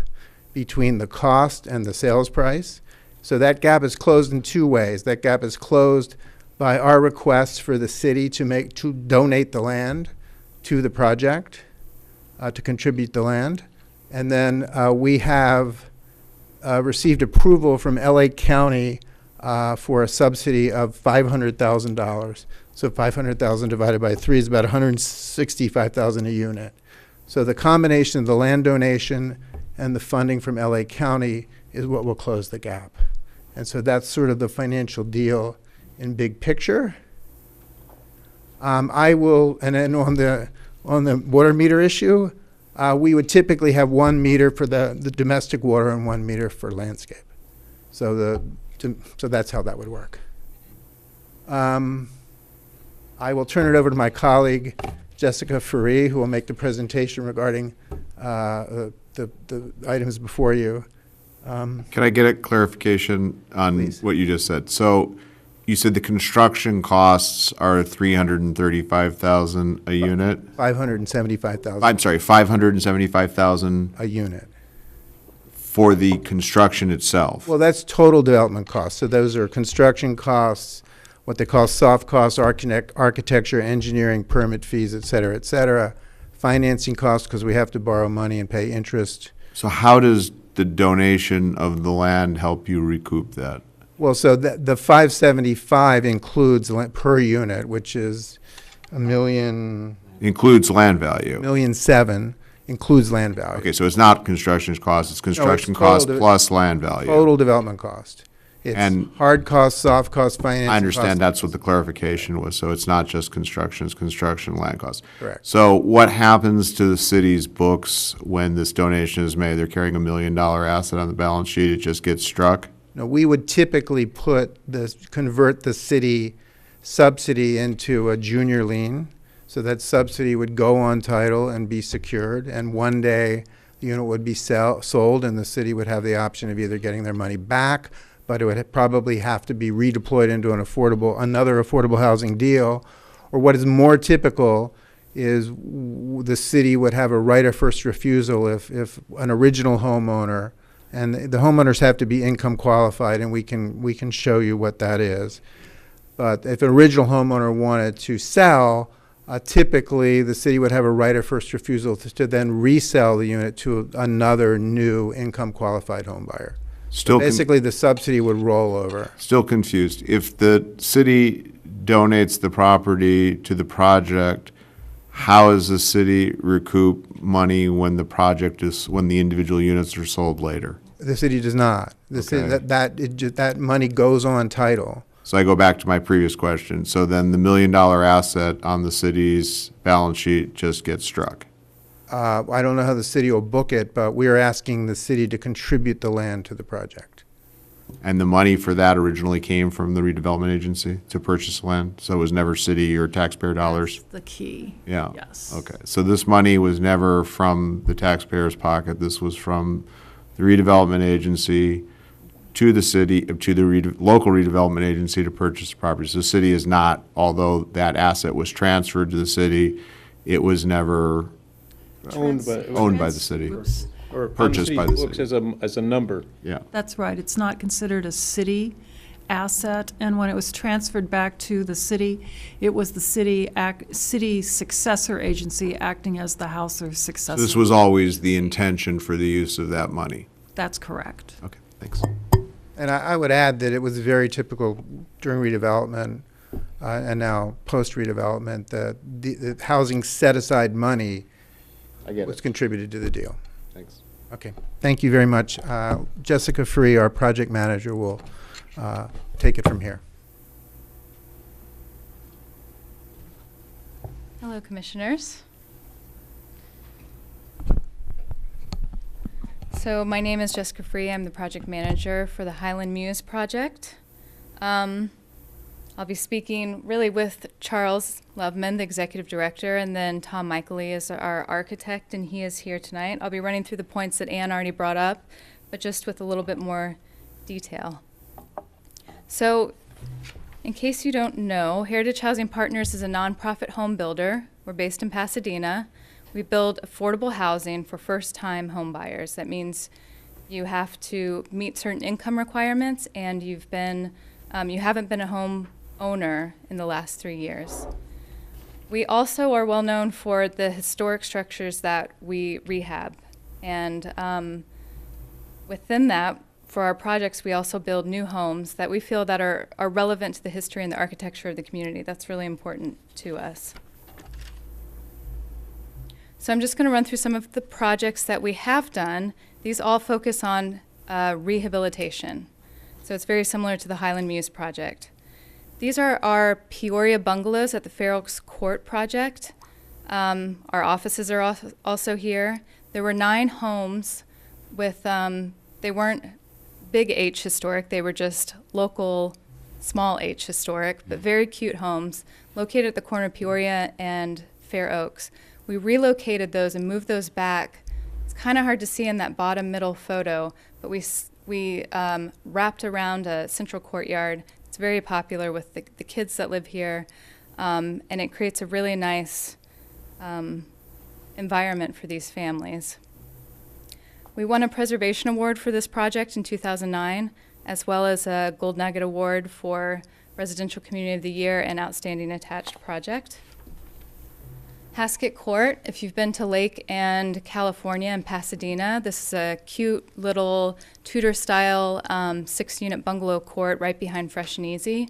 between the cost and the sales price. So that gap is closed in 2 ways. That gap is closed by our request for the city to donate the land to the project, to contribute the land. And then we have received approval from LA County for a subsidy of $500,000. So 500,000 divided by 3 is about 165,000 a unit. So the combination of the land donation and the funding from LA County is what will close the gap. And so that's sort of the financial deal in big picture. And then on the water meter issue, we would typically have 1 meter for the domestic water and 1 meter for landscape. So that's how that would work. I will turn it over to my colleague, Jessica Faree, who will make the presentation regarding the items before you. Can I get a clarification on Please. what you just said? So you said the construction costs are $335,000 a unit? $575,000 I'm sorry, $575,000 a unit. for the construction itself. Well, that's total development costs. So those are construction costs, what they call soft costs, architecture, engineering, permit fees, et cetera, financing costs, because we have to borrow money and pay interest. So how does the donation of the land help you recoup that? Well, so the 575 includes per unit, which is $1 million. Includes land value. $1,000,007 includes land value. Okay, so it's not construction costs, it's construction costs plus land value. Total development cost. It's And- hard costs, soft costs, financing I understand costs. that's what the clarification was, so it's not just construction, it's construction land costs. Correct. So what happens to the city's books when this donation is made? They're carrying $1 million asset on the balance sheet, it just gets struck? No, we would typically convert the city subsidy into a junior lien. So that subsidy would go on title and be secured, and one day the unit would be sold, and the city would have the option of either getting their money back, but it would probably have to be redeployed into another affordable housing deal, or what is more typical is the city would have a right of first refusal if an original homeowner, and the homeowners have to be income qualified, and we can show you what that is. But if an original homeowner wanted to sell, typically the city would have a right of first refusal to then resell the unit to another new income qualified home buyer. Still Basically, the subsidy would roll over. Still confused. If the city donates the property to the project, how does the city recoup money when when the individual units are sold later? The city does not. The city, that money goes on title. So I go back to my previous question. So then the $1 million asset on the city's balance sheet just gets struck? I don't know how the city will book it, but we are asking the city to contribute the land to the project. And the money for that originally came from the redevelopment agency to purchase land? So it was never city or taxpayer dollars? That's the key. Yeah. Yes. Okay. So this money was never from the taxpayer's pocket. This was from the redevelopment agency to the city, to the local redevelopment agency to purchase the properties. The city is not, although that asset was transferred to the city, it was never Owned by the city. Oops. Or Purchased by the books city. as a number. Yeah. That's right. It's not considered a city asset, and when it was transferred back to the city, it was the city successor agency acting as the house of So successor. this was always the intention for the use of that money? That's correct. Okay, thanks. And I would add that it was very typical during redevelopment and now post-redevelopment that the housing set-aside money I get was it. contributed to the deal. Thanks. Okay, thank you very much. Jessica Free, our project manager, will take it from here. Hello, Commissioners. So my name is Jessica Free. I'm the project manager for the Highland Mews project. I'll be speaking really with Charles Loveman, the executive director, and then Tom Michaely is our architect, and he is here tonight. I'll be running through the points that Ann already brought up, but just with a little bit more detail. So, in case you don't know, Heritage Housing Partners is a nonprofit home builder. We're based in Pasadena. We build affordable housing for first-time home buyers. That means you have to meet certain income requirements, and you haven't been a home owner in the last 3 years. We also are well known for the historic structures that we rehab. And within that, for our projects, we also build new homes that we feel that are relevant to the history and the architecture of the community. That's really important to us. So I'm just going to run through some of the projects that we have done. These all focus on rehabilitation. So it's very similar to the Highland Mews project. These are our Peoria bungalows at the Fair Oaks Court project. Our offices are also here. There were 9 homes with, they weren't big H historic, they were just local small H historic, but very cute homes located at the corner of Peoria and Fair Oaks. We relocated those and moved those back. It's kind of hard to see in that bottom middle photo, but we wrapped around a central courtyard. It's very popular with the kids that live here, and it creates a really nice environment for these families. We won a preservation award for this project in 2009, as well as a Gold Nugget Award for Residential Community of the Year and Outstanding Attached Project. Haskett Court, if you've been to Lake and California in Pasadena, this is a cute little Tudor-style 6-unit bungalow court right behind Fresh and Easy.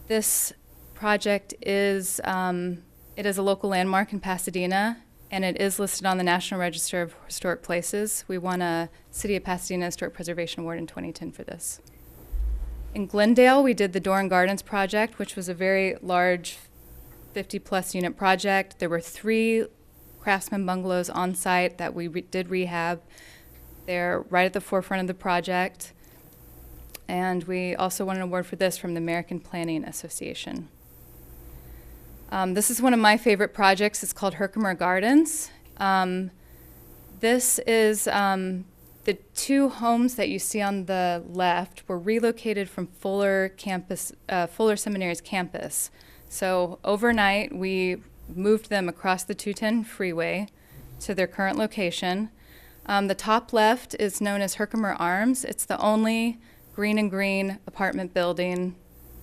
This project is it is a local landmark in Pasadena, and it is listed on the National Register of Historic Places. We won a City of Pasadena Historic Preservation Award in 2010 for this. In Glendale, we did the Doran Gardens project, which was a very large 50-plus unit project. There were 3 craftsman bungalows on site that we did rehab. They're right at the forefront of the project. And we also won an award for this from the American Planning Association. This is one of my favorite projects. It's called Herkimer Gardens. This is the 2 homes that you see on the left were relocated from Fuller Seminary's campus. So overnight, we moved them across the 210 freeway to their current location. The top left is known as Herkimer Arms. It's the only green and green apartment building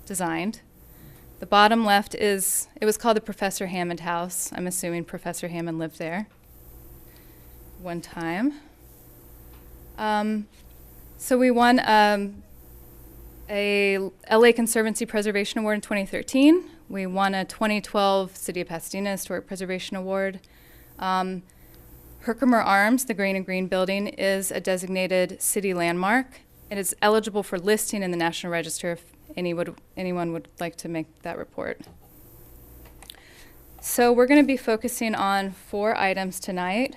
designed. The bottom left it was called the Professor Hammond House. I'm assuming Professor Hammond lived there one time. So we won a LA Conservancy Preservation Award in 2013. We won a 2012 City of Pasadena Historic Preservation Award. Herkimer Arms, the Green and Green building, is a designated city landmark. It is eligible for listing in the National Register if anyone would like to make that report. So we're going to be focusing on 4 items tonight.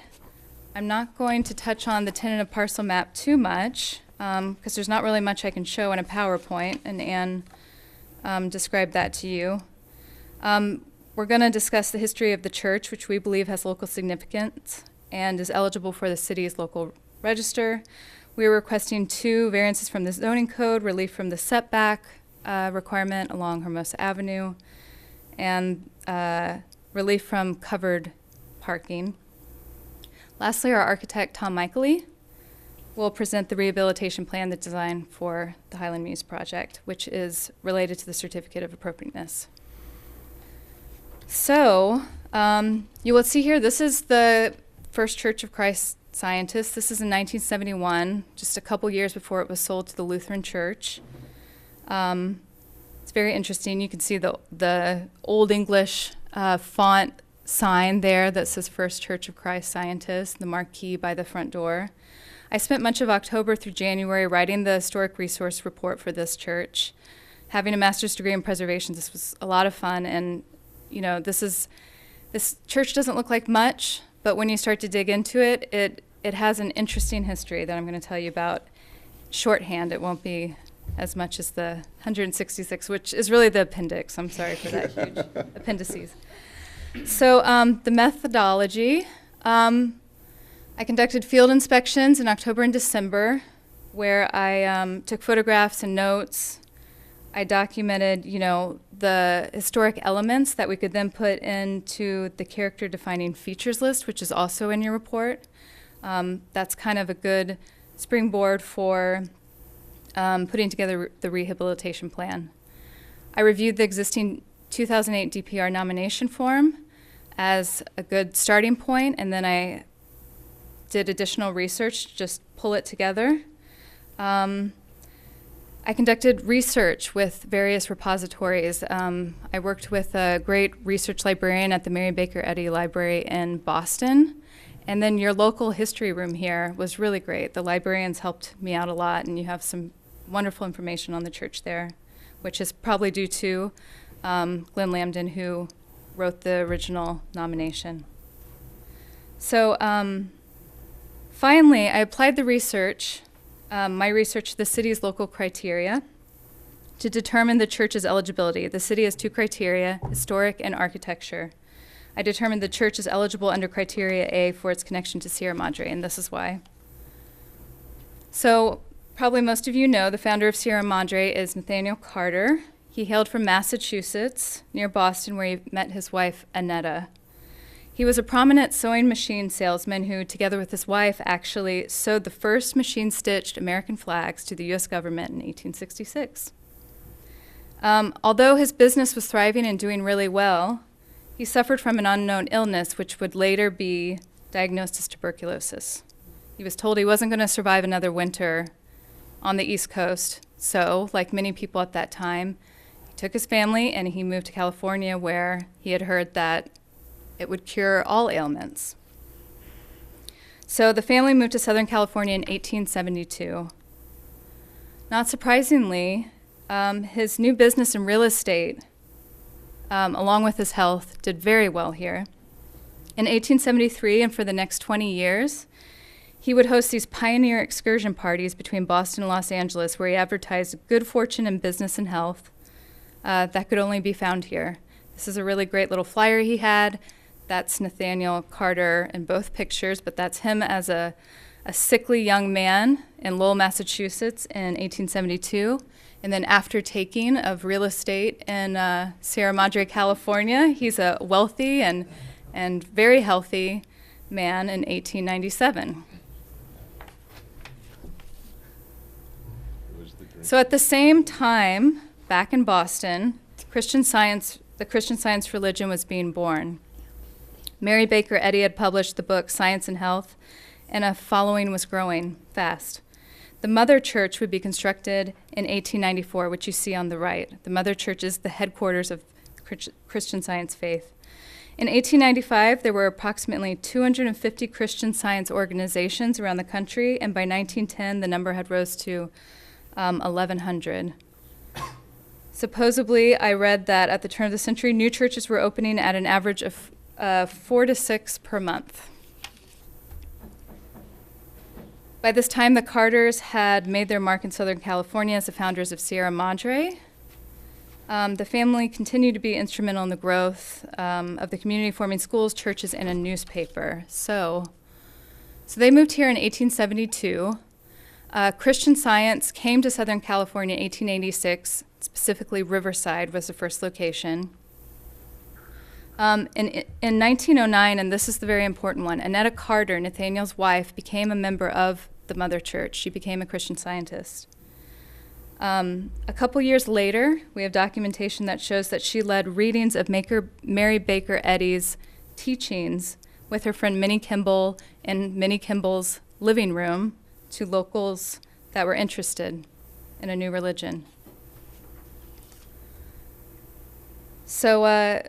I'm not going to touch on the tentative parcel map too much because there's not really much I can show in a PowerPoint, and Anne described that to you. We're going to discuss the history of the church, which we believe has local significance and is eligible for the city's local register. We are requesting 2 variances from the zoning code, relief from the setback requirement along Hermosa Avenue, and relief from covered parking. Lastly, our architect, Tom Michaely, will present the rehabilitation plan, the design for the Highland Mews project, which is related to the Certificate of Appropriateness. So, you will see here, this is the First Church of Christ Scientists. This is in 1971, just a couple years before it was sold to the Lutheran Church. It's very interesting. You can see the Old English font sign there that says First Church of Christ Scientists, the marquee by the front door. I spent much of October through January writing the historic resource report for this church. Having a master's degree in preservation, this was a lot of fun, and you know, this church doesn't look like much, but when you start to dig into it, it has an interesting history that I'm going to tell you about. Shorthand, it won't be as much as the 166, which is really the appendix. I'm sorry for that huge appendices. So the methodology, I conducted field inspections in October and December where I took photographs and notes. I documented, you know, the historic elements that we could then put into the character defining features list, which is also in your report. That's kind of a good springboard for putting together the rehabilitation plan. I reviewed the existing 2008 DPR nomination form as a good starting point, and then I did additional research to just pull it together. I conducted research with various repositories. I worked with a great research librarian at the Mary Baker Eddy Library in Boston. And then your local history room here was really great. The librarians helped me out a lot, and you have some wonderful information on the church there, which is probably due to Glenn Lambden, who wrote the original nomination. So finally, I applied the research, my research to the city's local criteria to determine the church's eligibility. The city has 2 criteria, historic and architecture. I determined the church is eligible under criteria A for its connection to Sierra Madre, and this is why. So probably most of you know the founder of Sierra Madre is Nathaniel Carter. He hailed from Massachusetts, near Boston, where he met his wife, Annetta. He was a prominent sewing machine salesman who, together with his wife, actually sewed the first machine-stitched American flags to the U.S. government in 1866. Although his business was thriving and doing really well, he suffered from an unknown illness, which would later be diagnosed as tuberculosis. He was told he wasn't going to survive another winter on the East Coast, so, like many people at that time, he took his family and he moved to California, where he had heard that it would cure all ailments. So the family moved to Southern California in 1872. Not surprisingly, his new business in real estate, along with his health, did very well here. In 1873, and for the next 20 years, he would host these pioneer excursion parties between Boston and Los Angeles, where he advertised good fortune in business and health that could only be found here. This is a really great little flyer he had. That's Nathaniel Carter in both pictures, but that's him as a sickly young man in Lowell, Massachusetts in 1872. And then after taking of real estate in Sierra Madre, California, he's a wealthy and very healthy man in 1897. So at the same time, back in Boston, the Christian Science religion was being born. Mary Baker Eddy had published the book Science and Health, and a following was growing fast. The Mother Church would be constructed in 1894, which you see on the right. The Mother Church is the headquarters of Christian Science faith. In 1895, there were approximately 250 Christian Science organizations around the country, and by 1910, the number had rose to 1,100. Supposedly, I read that at the turn of the century, new churches were opening at an average of 4 to 6 per month. By this time, the Carters had made their mark in Southern California as the founders of Sierra Madre. The family continued to be instrumental in the growth of the community, forming schools, churches, and a newspaper. So they moved here in 1872. Christian Science came to Southern California in 1886, specifically Riverside was the first location. In 1909, and this is the very important one, Annetta Carter, Nathaniel's wife, became a member of the Mother Church. She became a Christian Scientist. A couple years later, we have documentation that shows that she led readings of Mary Baker Eddy's teachings with her friend Minnie Kimball in Minnie Kimball's living room to locals that were interested in a new religion. So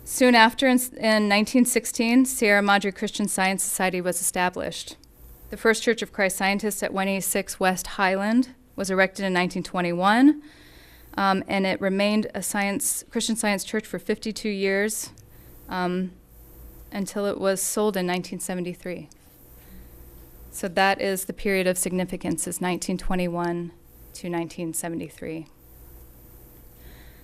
soon after, in 1916, Sierra Madre Christian Science Society was established. The First Church of Christ Scientists at 186 West Highland was erected in 1921, and it remained a Christian Science church for 52 years until it was sold in 1973. So that is the period of significance, is 1921 to 1973.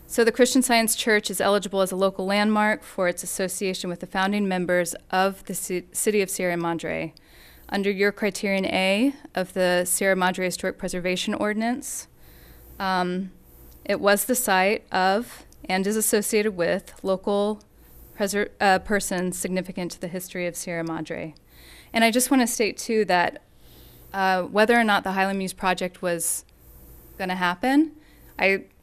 So the Christian Science Church is eligible as a local landmark for its association with the founding members of the city of Sierra Madre. Under your criterion A of the Sierra Madre Historic Preservation Ordinance, it was the site of and is associated with local persons significant to the history of Sierra Madre. And I just want to state, too, that whether or not the Highland Mews project was going to happen,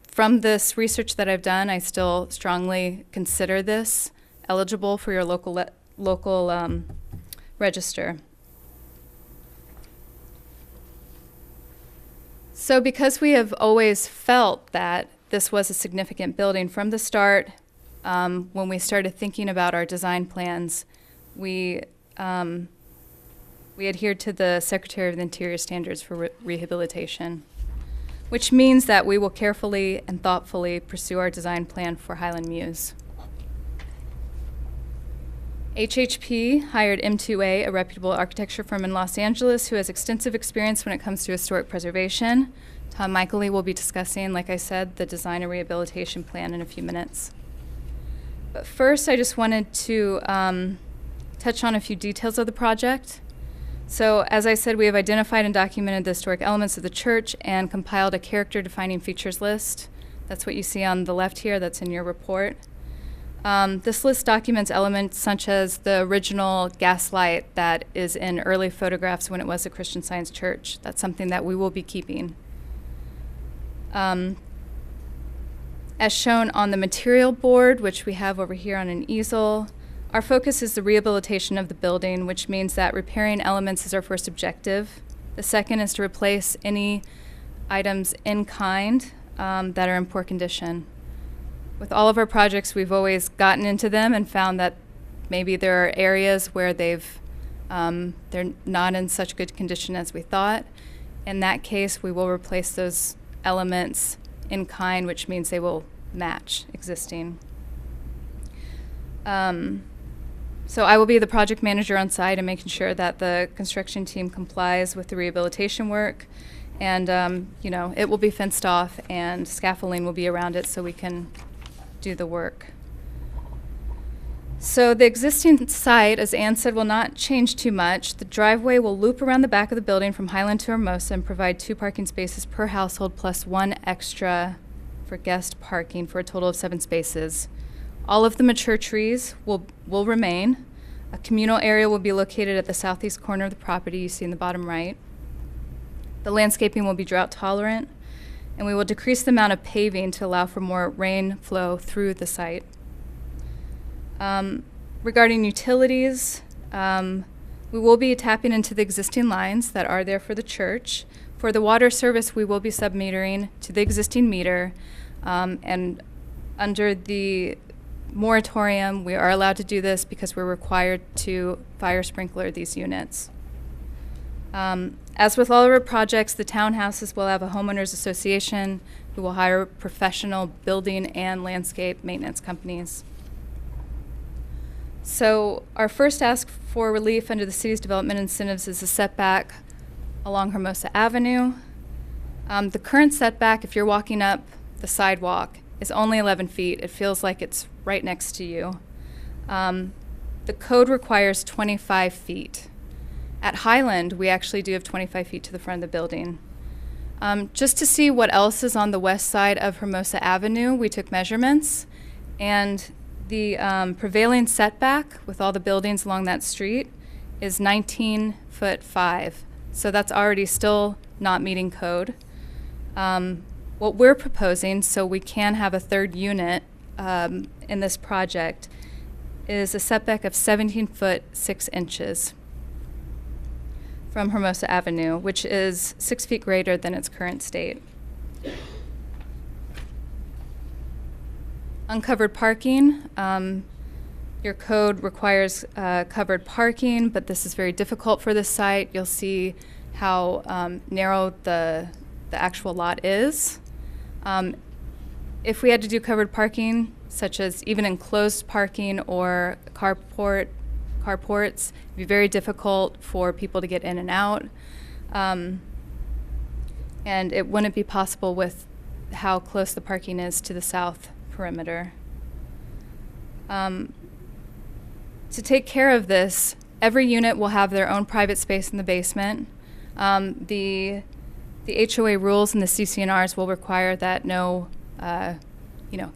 from this research that I've done, I still strongly consider this eligible for your local register. So because we have always felt that this was a significant building from the start, when we started thinking about our design plans, we adhered to the Secretary of the Interior standards for rehabilitation, which means that we will carefully and thoughtfully pursue our design plan for Highland Mews. HHP hired M2A, a reputable architecture firm in Los Angeles who has extensive experience when it comes to historic preservation. Tom Michaely will be discussing, like I said, the design and rehabilitation plan in a few minutes. But first, I just wanted to touch on a few details of the project. So, as I said, we have identified and documented the historic elements of the church and compiled a character-defining features list. That's what you see on the left here. That's in your report. This list documents elements such as the original gas light that is in early photographs when it was a Christian Science church. That's something that we will be keeping. As shown on the material board, which we have over here on an easel, our focus is the rehabilitation of the building, which means that repairing elements is our first objective. The second is to replace any items in kind that are in poor condition. With all of our projects, we've always gotten into them and found that maybe there are areas where they're not in such good condition as we thought. In that case, we will replace those elements in kind, which means they will match existing. So I will be the project manager on site and making sure that the construction team complies with the rehabilitation work. And, it will be fenced off and scaffolding will be around it so we can do the work. So the existing site, as Ann said, will not change too much. The driveway will loop around the back of the building from Highland to Hermosa and provide 2 parking spaces per household plus 1 extra for guest parking for a total of 7 spaces. All of the mature trees will remain. A communal area will be located at the southeast corner of the property you see in the bottom right. The landscaping will be drought tolerant, and we will decrease the amount of paving to allow for more rain flow through the site. Regarding utilities, we will be tapping into the existing lines that are there for the church. For the water service, we will be submetering to the existing meter, and under the moratorium, we are allowed to do this because we're required to fire sprinkler these units. As with all of our projects, the townhouses will have a homeowners association who will hire professional building and landscape maintenance companies. So our first ask for relief under the city's development incentives is a setback along Hermosa Avenue. The current setback, if you're walking up the sidewalk, is only 11 feet. It feels like it's right next to you. The code requires 25 feet. At Highland, we actually do have 25 feet to the front of the building. Just to see what else is on the west side of Hermosa Avenue, we took measurements, and the prevailing setback with all the buildings along that street is 19'5". So that's already still not meeting code. What we're proposing, so we can have a third unit in this project, is a setback of 17'6" from Hermosa Avenue, which is 6 feet greater than its current state. Uncovered parking. Your code requires covered parking, but this is very difficult for this site. You'll see how narrow the actual lot is. If we had to do covered parking, such as even enclosed parking or carports, it'd be very difficult for people to get in and out. And it wouldn't be possible with how close the parking is to the south perimeter. To take care of this, every unit will have their own private space in the basement. The HOA rules and the CCNRs will require that no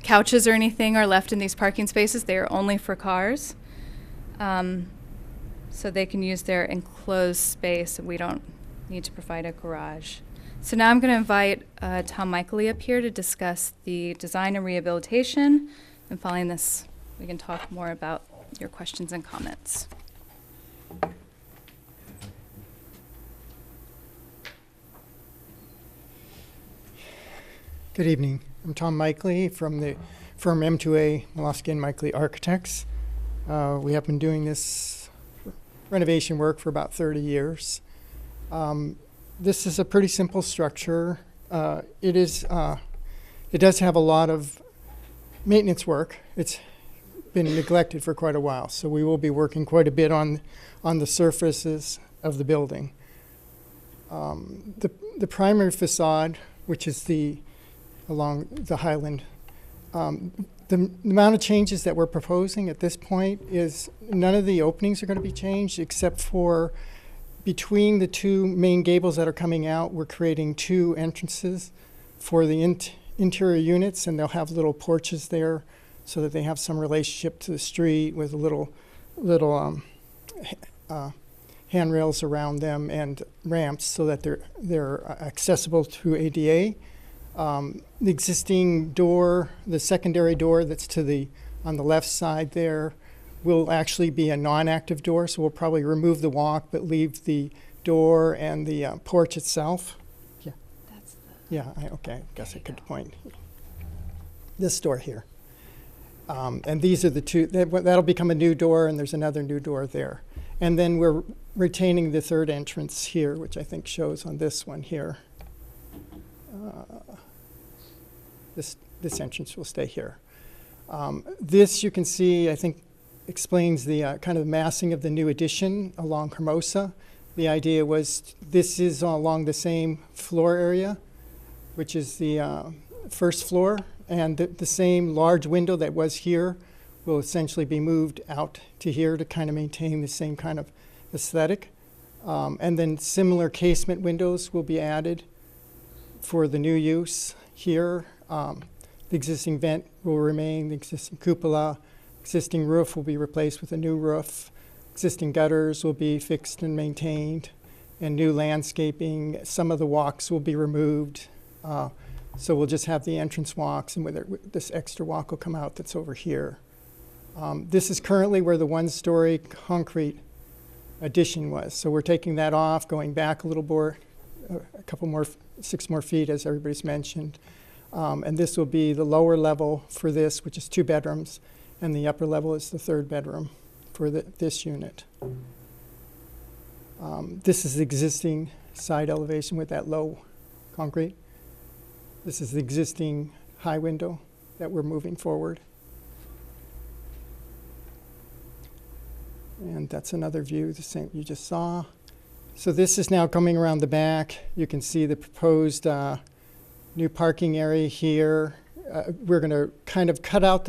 couches or anything are left in these parking spaces. They are only for cars. So they can use their enclosed space. We don't need to provide a garage. So now I'm going to invite Tom Michaely up here to discuss the design and rehabilitation. And following this, we can talk more about your questions and comments. Good evening. I'm Tom Michaely from the firm M2A Molosky and Michaely Architects. We have been doing this renovation work for about 30 years. This is a pretty simple structure. It does have a lot of maintenance work. It's been neglected for quite a while, so we will be working quite a bit on the surfaces of the building. The primary facade, which is along the Highland, the amount of changes that we're proposing at this point is none of the openings are going to be changed except for between the 2 main gables that are coming out. We're creating 2 entrances for the interior units, and they'll have little porches there so that they have some relationship to the street with little handrails around them and ramps so that they're accessible through ADA. The existing door, the secondary door that's on the left side there, will actually be a non-active door, so we'll probably remove the walk but leave the door and the porch itself. Yeah. Okay, I guess I could point. This door here. And these are the two, that'll become a new door, and there's another new door there. And then we're retaining the third entrance here, which I think shows on this one here. This entrance will stay here. This, you can see, I think, explains the kind of massing of the new addition along Hermosa. The idea was this is along the same floor area, which is the first floor, and the same large window that was here will essentially be moved out to here to kind of maintain the same kind of aesthetic. And then similar casement windows will be added for the new use here. The existing vent will remain, the existing cupola, existing roof will be replaced with a new roof. Existing gutters will be fixed and maintained, and new landscaping. Some of the walks will be removed. So we'll just have the entrance walks, and this extra walk will come out that's over here. This is currently where the one-story concrete addition was. So we're taking that off, going back a little more, a couple more, 6 more feet, as everybody's mentioned. And this will be the lower level for this, which is 2 bedrooms, and the upper level is the 3rd bedroom for this unit. This is the existing side elevation with that low concrete. This is the existing high window that we're moving forward. And that's another view, the same you just saw. So this is now coming around the back. You can see the proposed new parking area here. We're going to kind of cut out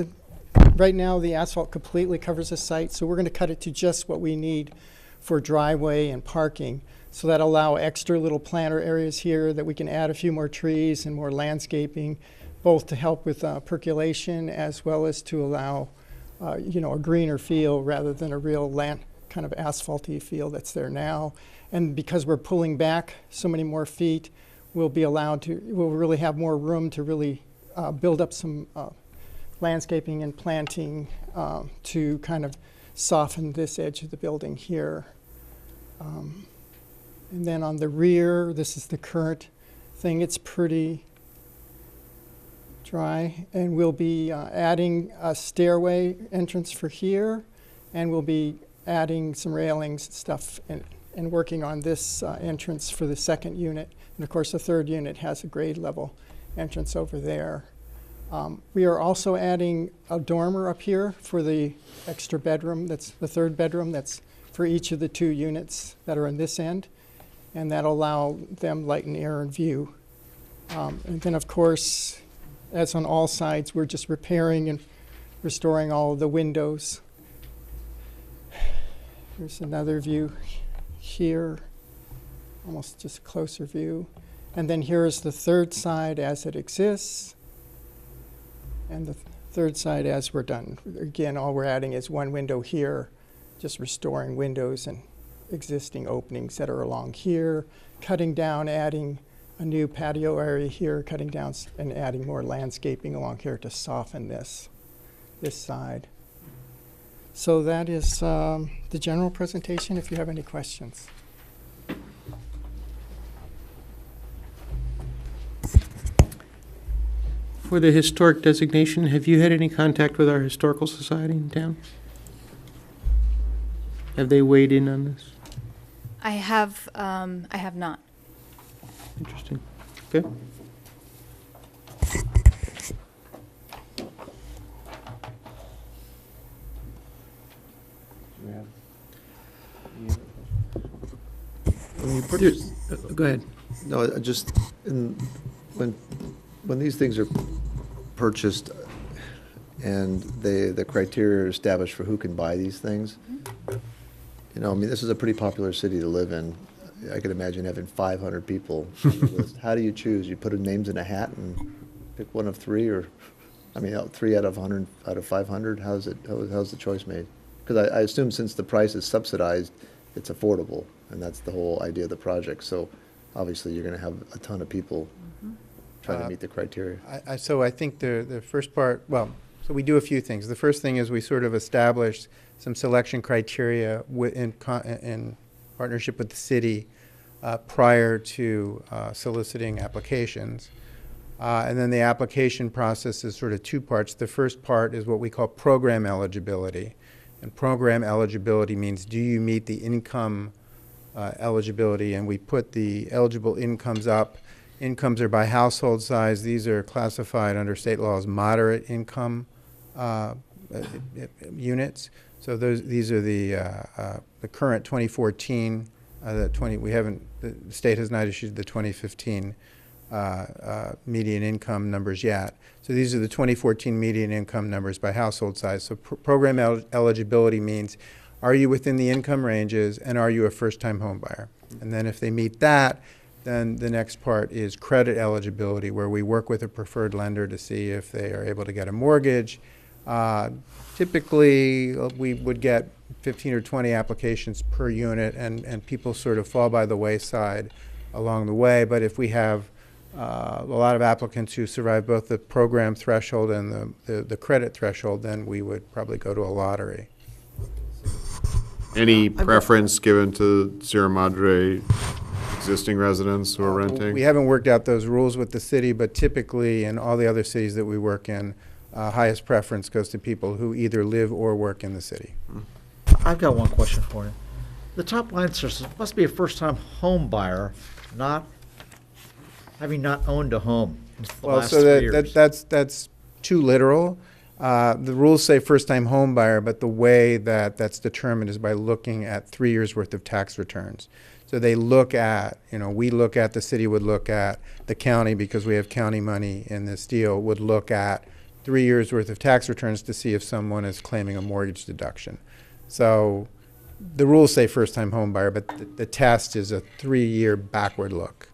right now the asphalt completely covers the site, so we're going to cut it to just what we need for driveway and parking. So that allow extra little planter areas here that we can add a few more trees and more landscaping, both to help with percolation as well as to allow a greener feel rather than a real kind of asphalty feel that's there now. And because we're pulling back so many more feet, we'll really have more room to really build up some landscaping and planting to kind of soften this edge of the building here. And then on the rear, this is the current thing. It's pretty dry, and we'll be adding a stairway entrance for here, and we'll be adding some railings and stuff and working on this entrance for the 2nd unit. And of course, the 3rd unit has a grade level entrance over there. We are also adding a dormer up here for the extra bedroom. That's the 3rd bedroom. That's for each of the 2 units that are on this end. And that'll allow them light and air and view. And then, of course, as on all sides, we're just repairing and restoring all of the windows. Here's another view here, almost just a closer view. And then here is the 3rd side as it exists, and the 3rd side as we're done. Again, all we're adding is 1 window here, just restoring windows and existing openings that are along here, cutting down, adding a new patio area here, cutting down and adding more landscaping along here to soften this side. So that is the general presentation, if you have any questions. For the historic designation, have you had any contact with our historical society in town? Have they weighed in on this? I have not. Interesting. Okay. Go ahead. No, just when these things are purchased and the criteria are established for who can buy these things, this is a pretty popular city to live in. I could imagine having 500 people on the list. How do you choose? You put names in a hat and pick one of 3, or? I mean, 3 out of 100, out of 500, how's the choice made? Because I assume since the price is subsidized, it's affordable, and that's the whole idea of the project. So obviously, you're going to have a ton of people trying to meet the criteria. So I think the first part, well, so we do a few things. The first thing is we sort of established some selection criteria in partnership with the city prior to soliciting applications. And then the application process is sort of two parts. The first part is what we call program eligibility. And program eligibility means, do you meet the income eligibility? And we put the eligible incomes up. Incomes are by household size. These are classified under state law as moderate income units. So these are the current 2014. The state has not issued the 2015 median income numbers yet. So these are the 2014 median income numbers by household size. So program eligibility means, are you within the income ranges and are you a first-time home buyer? And then if they meet that, then the next part is credit eligibility, where we work with a preferred lender to see if they are able to get a mortgage. Typically, we would get 15 or 20 applications per unit, and people sort of fall by the wayside along the way. But if we have a lot of applicants who survive both the program threshold and the credit threshold, then we would probably go to a lottery. Any preference given to Sierra Madre existing residents who are renting? We haven't worked out those rules with the city, but typically in all the other cities that we work in, highest preference goes to people who either live or work in the city. I've got one question for you. The top line says, must be a first-time home buyer, not having not owned a home in the last 3 years. That's too literal. The rules say first-time home buyer, but the way that's determined is by looking at 3 years' worth of tax returns. So they look at, we look at, the city would look at, the county, because we have county money in this deal, would look at 3 years' worth of tax returns to see if someone is claiming a mortgage deduction. So the rules say first-time home buyer, but the test is a 3-year backward look.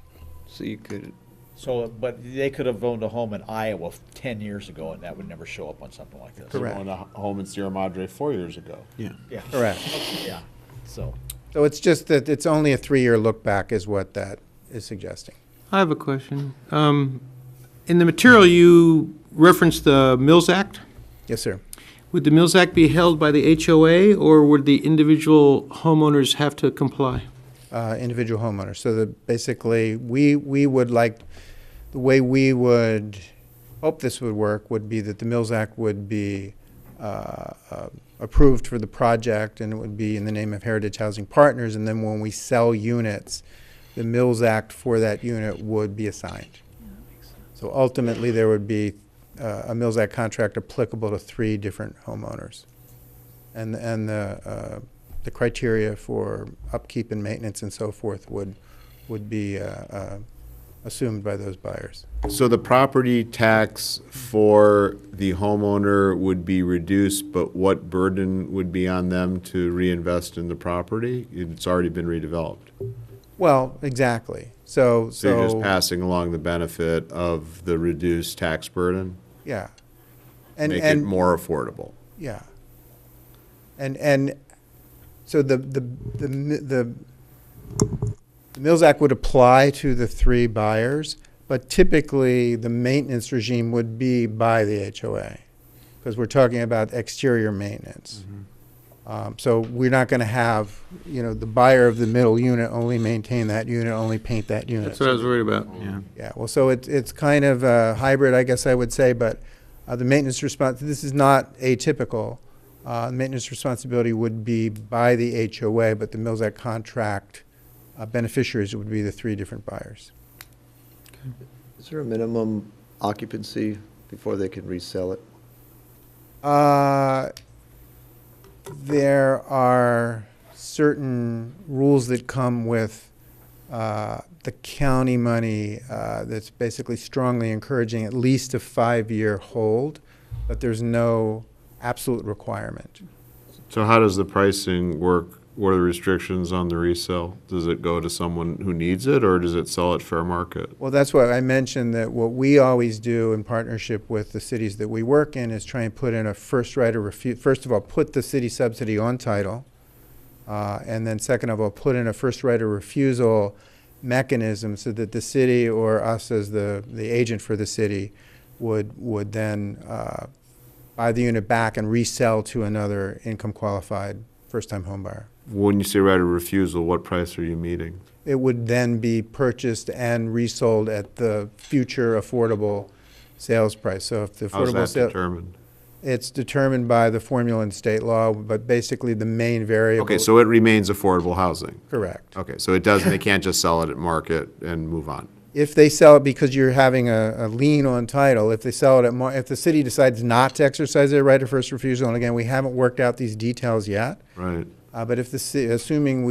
So you could, So, but they could have owned a home in Iowa 10 years ago, and that would never show up on something like this. Correct. Owned a home in Sierra Madre 4 years ago. yeah. Yeah. Correct. Yeah, so. So it's just that it's only a 3-year look back is what that is suggesting. I have a question. In the material, you referenced the Mills Act. Yes, sir. Would the Mills Act be held by the HOA, or would the individual homeowners have to comply? Individual homeowners. So basically, we would like, the way we would hope this would work would be that the Mills Act would be approved for the project, and it would be in the name of Heritage Housing Partners, and then when we sell units, the Mills Act for that unit would be assigned. So ultimately, there would be a Mills Act contract applicable to 3 different homeowners. And the criteria for upkeep and maintenance and so forth would be assumed by those buyers. So the property tax for the homeowner would be reduced, but what burden would be on them to reinvest in the property? It's already been redeveloped. Well, exactly. So you're just passing along the benefit of the reduced tax burden? yeah, Make it more affordable. yeah, and so the Mills Act would apply to the 3 buyers, but typically the maintenance regime would be by the HOA, because we're talking about exterior maintenance. So we're not going to have, the buyer of the middle unit only maintain that unit, only paint that unit. That's what I was worried about. Yeah. Yeah, well, so it's kind of a hybrid, I guess I would say, but the maintenance this is not atypical. Maintenance responsibility would be by the HOA, but the Mills Act contract beneficiaries would be the 3 different buyers. Is there a minimum occupancy before they can resell it? There are certain rules that come with the county money that's basically strongly encouraging at least a 5-year hold, but there's no absolute requirement. So how does the pricing work what are the restrictions on the resale? Does it go to someone who needs it, or does it sell at fair market? Well, that's why I mentioned that what we always do in partnership with the cities that we work in is try and put in a first right of refusal. First of all, put the city subsidy on title. And then second of all, put in a first right of refusal mechanism so that the city or us as the agent for the city would then buy the unit back and resell to another income qualified first-time home buyer. When you say right of refusal, what price are you meeting? It would then be purchased and resold at the future affordable sales price. So if the How's affordable that determined? It's determined by the formula in state law, but basically the main variable. Okay, so it remains affordable housing. Correct. Okay, so it doesn't, they can't just sell it at market and move on. If they sell it because you're having a lien on title, if they sell it if the city decides not to exercise their right of first refusal, and again, we haven't worked out these details yet. Right. But if assuming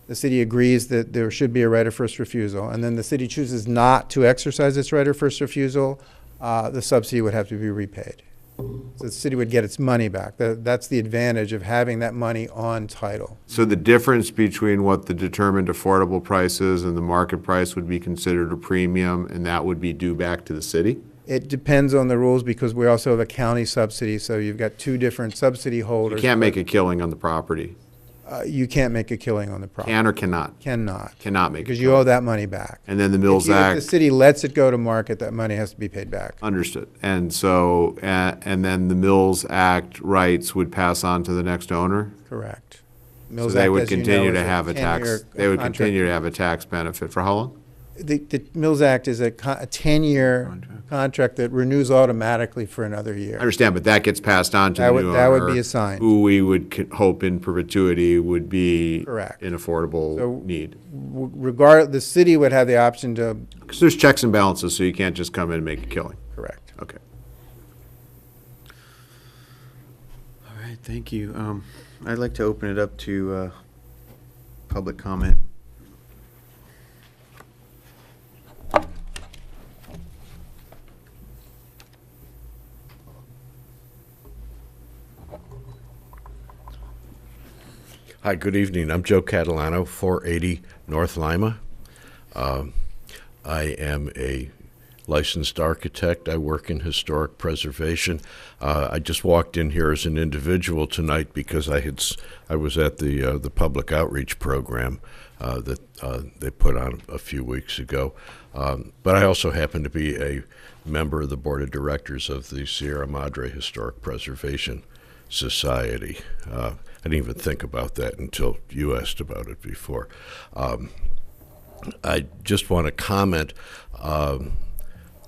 the city agrees that there should be a right of first refusal, and then the city chooses not to exercise its right of first refusal, the subsidy would have to be repaid. So the city would get its money back. That's the advantage of having that money on title. So the difference between what the determined affordable price is and the market price would be considered a premium, and that would be due back to the city? It depends on the rules because we also have a county subsidy, so you've got two different subsidy holders. You can't make a killing on the property. You can't make a killing on the property. Can or cannot? Cannot. Cannot make a because killing. you owe that money back. And then the Mills If Act. the city lets it go to market, that money has to be paid back. Understood. And so, and then the Mills Act rights would pass on to the next owner? Correct. So Mills they Act, would as you know, continue to is have a tax, 10-year they would contract. continue to have a tax benefit. For how long? The Mills Act is a 10-year contract that renews automatically for another year. I understand, but that gets passed on to That the would- new that would owner, be assigned. who we would hope in perpetuity would be Correct. an affordable So- need. The city would have the option to, Because there's checks and balances, so you can't just come in and make a killing. correct. Okay. All right, thank you. I'd like to open it up to public comment. Hi, good evening. I'm Joe Catalano, 480 North Lima. I am a licensed architect. I work in historic preservation. I just walked in here as an individual tonight because I was at the public outreach program that they put on a few weeks ago. But I also happen to be a member of the board of directors of the Sierra Madre Historic Preservation Society. I didn't even think about that until you asked about it before. I just want to comment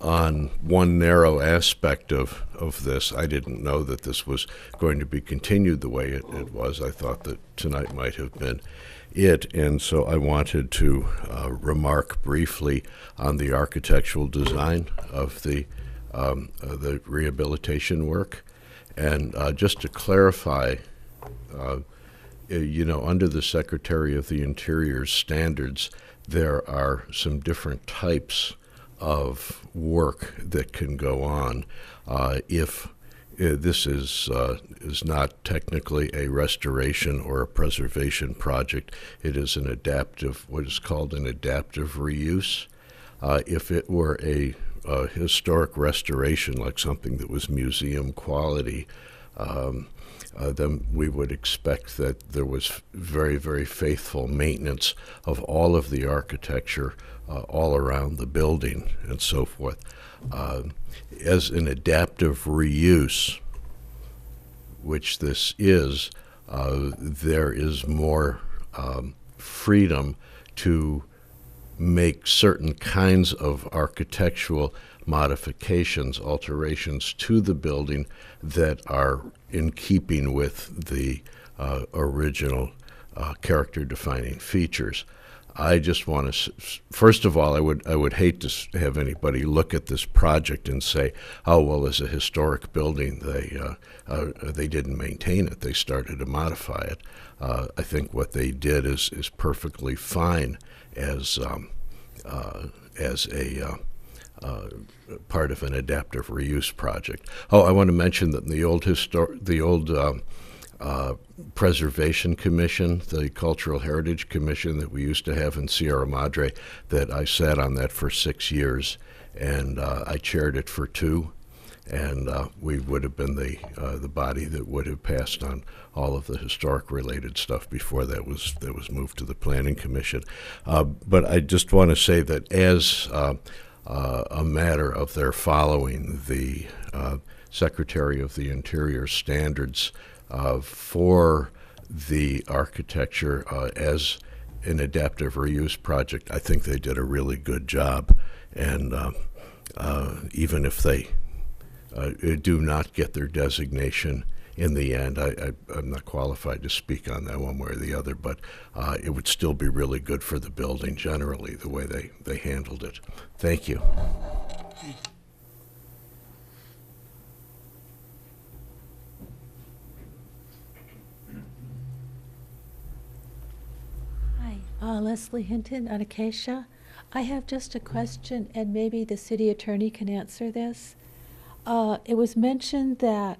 on one narrow aspect of this. I didn't know that this was going to be continued the way it was. I thought that tonight might have been it, and so I wanted to remark briefly on the architectural design of the rehabilitation work. And just to clarify, under the Secretary of the Interior's standards, there are some different types of work that can go on. If this is not technically a restoration or a preservation project, it is an adaptive, what is called an adaptive reuse. If it were a historic restoration, like something that was museum quality, then we would expect that there was very, very faithful maintenance of all of the architecture all around the building and so forth. As an adaptive reuse, which this is, there is more freedom to make certain kinds of architectural modifications, alterations to the building that are in keeping with the original character-defining features. I just want to, first of all, I would hate to have anybody look at this project and say, oh, well, as a historic building, they didn't maintain it. They started to modify it. I think what they did is perfectly fine as a part of an adaptive reuse project. Oh, I want to mention that in the old Preservation Commission, the Cultural Heritage Commission that we used to have in Sierra Madre, that I sat on that for 6 years, and I chaired it for 2. And we would have been the body that would have passed on all of the historic related stuff before that was moved to the Planning Commission. But I just want to say that as a matter of their following the Secretary of the Interior standards for the architecture as an adaptive reuse project, I think they did a really good job. And even if they do not get their designation in the end, I'm not qualified to speak on that one way or the other, but it would still be really good for the building generally, the way they handled it. Thank you. Hi, Leslie Hinton on Acacia. I have just a question, and maybe the city attorney can answer this. It was mentioned that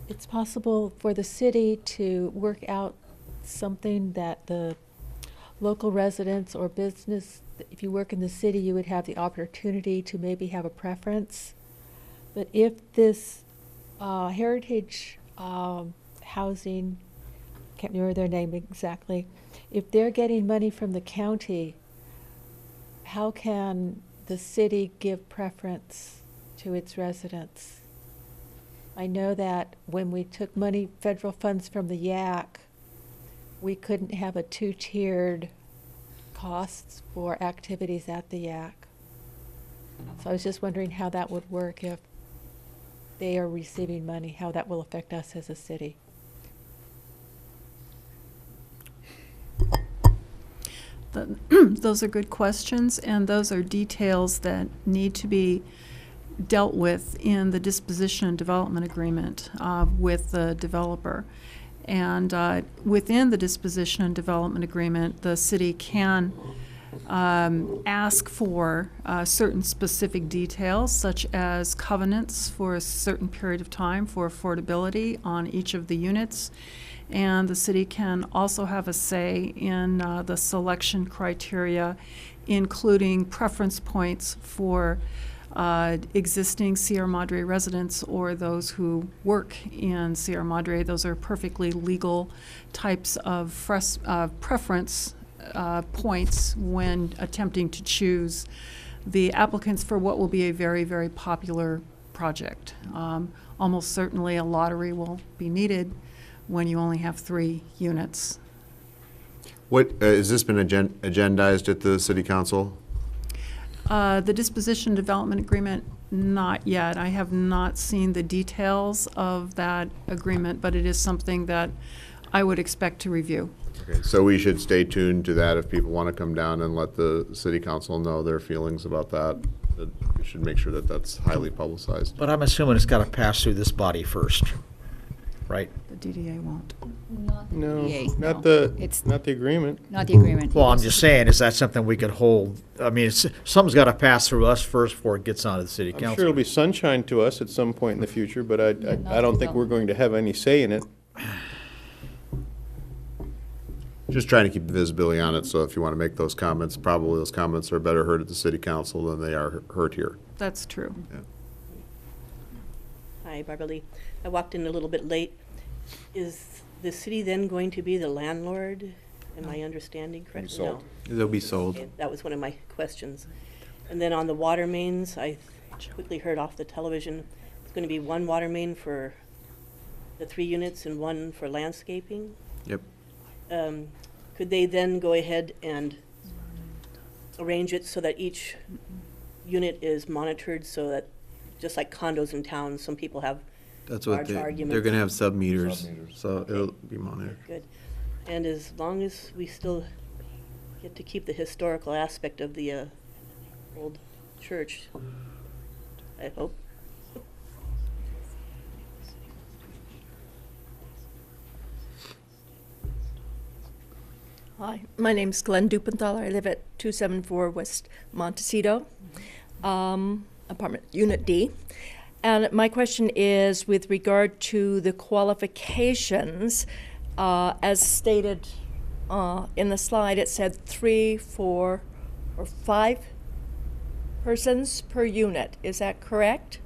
it's possible for the city to work out something that the local residents or business, if you work in the city, you would have the opportunity to maybe have a preference. But if this heritage housing, can't remember their name exactly, if they're getting money from the county, how can the city give preference to its residents? I know that when we took money, federal funds from the YAC, we couldn't have a 2-tiered costs for activities at the YAC. So I was just wondering how that would work if they are receiving money, how that will affect us as a city. Those are good questions, and those are details that need to be dealt with in the disposition and development agreement with the developer. And within the disposition and development agreement, the city can ask for certain specific details, such as covenants for a certain period of time for affordability on each of the units. And the city can also have a say in the selection criteria, including preference points for existing Sierra Madre residents or those who work in Sierra Madre. Those are perfectly legal types of preference points when attempting to choose the applicants for what will be a very, very popular project. Almost certainly a lottery will be needed when you only have 3 units. What, has this been agendized at the city council? The disposition development agreement, not yet. I have not seen the details of that agreement, but it is something that I would expect to review. Okay, so we should stay tuned to that if people want to come down and let the city council know their feelings about that. We should make sure that that's highly publicized. But I'm assuming it's got to pass through this body first, right? The DDA won't. Not the No, DDA, not no. the, It's not the agreement. not the agreement. Well, I'm just saying, is that something we could hold? I mean, something's got to pass through us first before it gets onto the city I'm council. sure it'll be sunshine to us at some point in the future, but I don't think we're going to have any say in it. Just trying to keep the visibility on it, so if you want to make those comments, probably those comments are better heard at the city council than they are heard here. That's true. Yeah. Hi, Barbara Lee. I walked in a little bit late. Is the city then going to be the landlord? Am I understanding correctly? sold. No. They'll be sold. Okay, that was one of my questions. And then on the water mains, I quickly heard off the television, it's going to be 1 water main for the 3 units and 1 for landscaping. Yep. Could they then go ahead and arrange it so that each unit is monitored, so that, just like condos in town, some people have That's what large they're arguments? going to have sub-meters, Sub-meters. so Okay. it'll be monitored. Good. And as long as we still get to keep the historical aspect of the old church, I hope. Hi, my name's Glenn Dupenthal. I live at 274 West Montecito, apartment Unit D. And my question is with regard to the qualifications, as stated in the slide, it said 3, 4, or 5 persons per unit. Is that correct?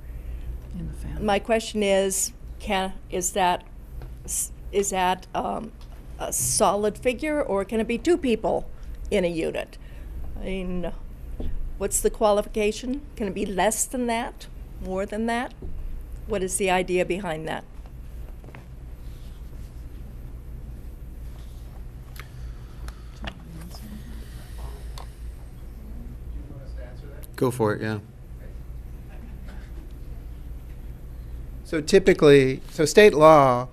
In the family. My question is that a solid figure, or can it be 2 people in a unit? I mean, what's the qualification? Can it be less than that? More than that? What is the idea behind that? Go for it, yeah. So typically, state law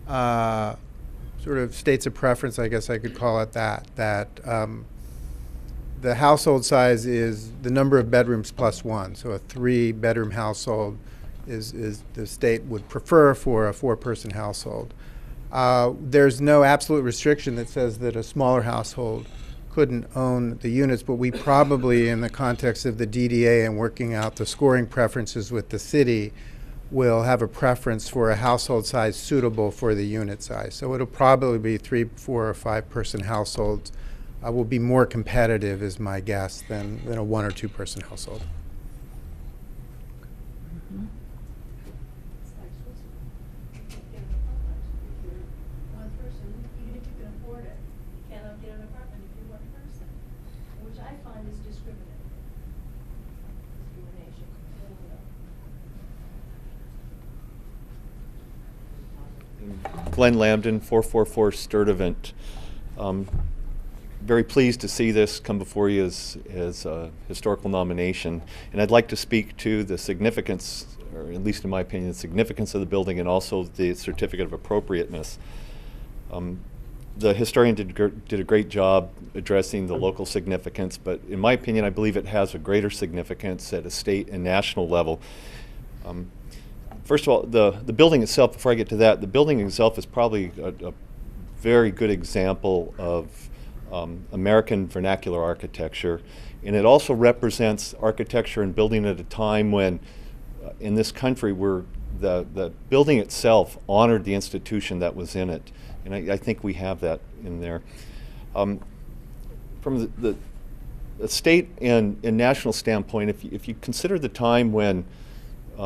sort of states a preference, I guess I could call it that the household size is the number of bedrooms plus 1. So a 3-bedroom household is the state would prefer for a 4-person household. There's no absolute restriction that says that a smaller household couldn't own the units, but we probably, in the context of the DDA and working out the scoring preferences with the city, will have a preference for a household size suitable for the unit size. So it'll probably be 3, 4, or 5-person households will be more competitive, is my guess, than a 1 or 2-person household. Mhm. Glenn Lambden, 444 Sturtevant. Very pleased to see this come before you as a historical nomination. And I'd like to speak to the significance, or at least in my opinion, the significance of the building and also the certificate of appropriateness. The historian did a great job addressing the local significance, but in my opinion, I believe it has a greater significance at a state and national level. First of all, the building itself, before I get to that, the building itself is probably a very good example of American vernacular architecture, and it also represents architecture and building at a time when in this country where the building itself honored the institution that was in it, and I think we have that in there. From the state and national standpoint, if you consider the time when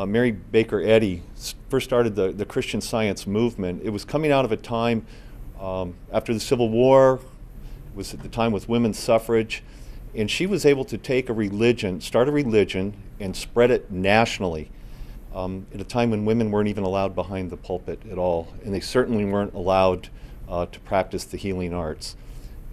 Mary Baker Eddy first started the Christian Science movement, it was coming out of a time after the Civil War. It was at the time with women's suffrage, and she was able to take a religion, start a religion, and spread it nationally at a time when women weren't even allowed behind the pulpit at all, and they certainly weren't allowed to practice the healing arts.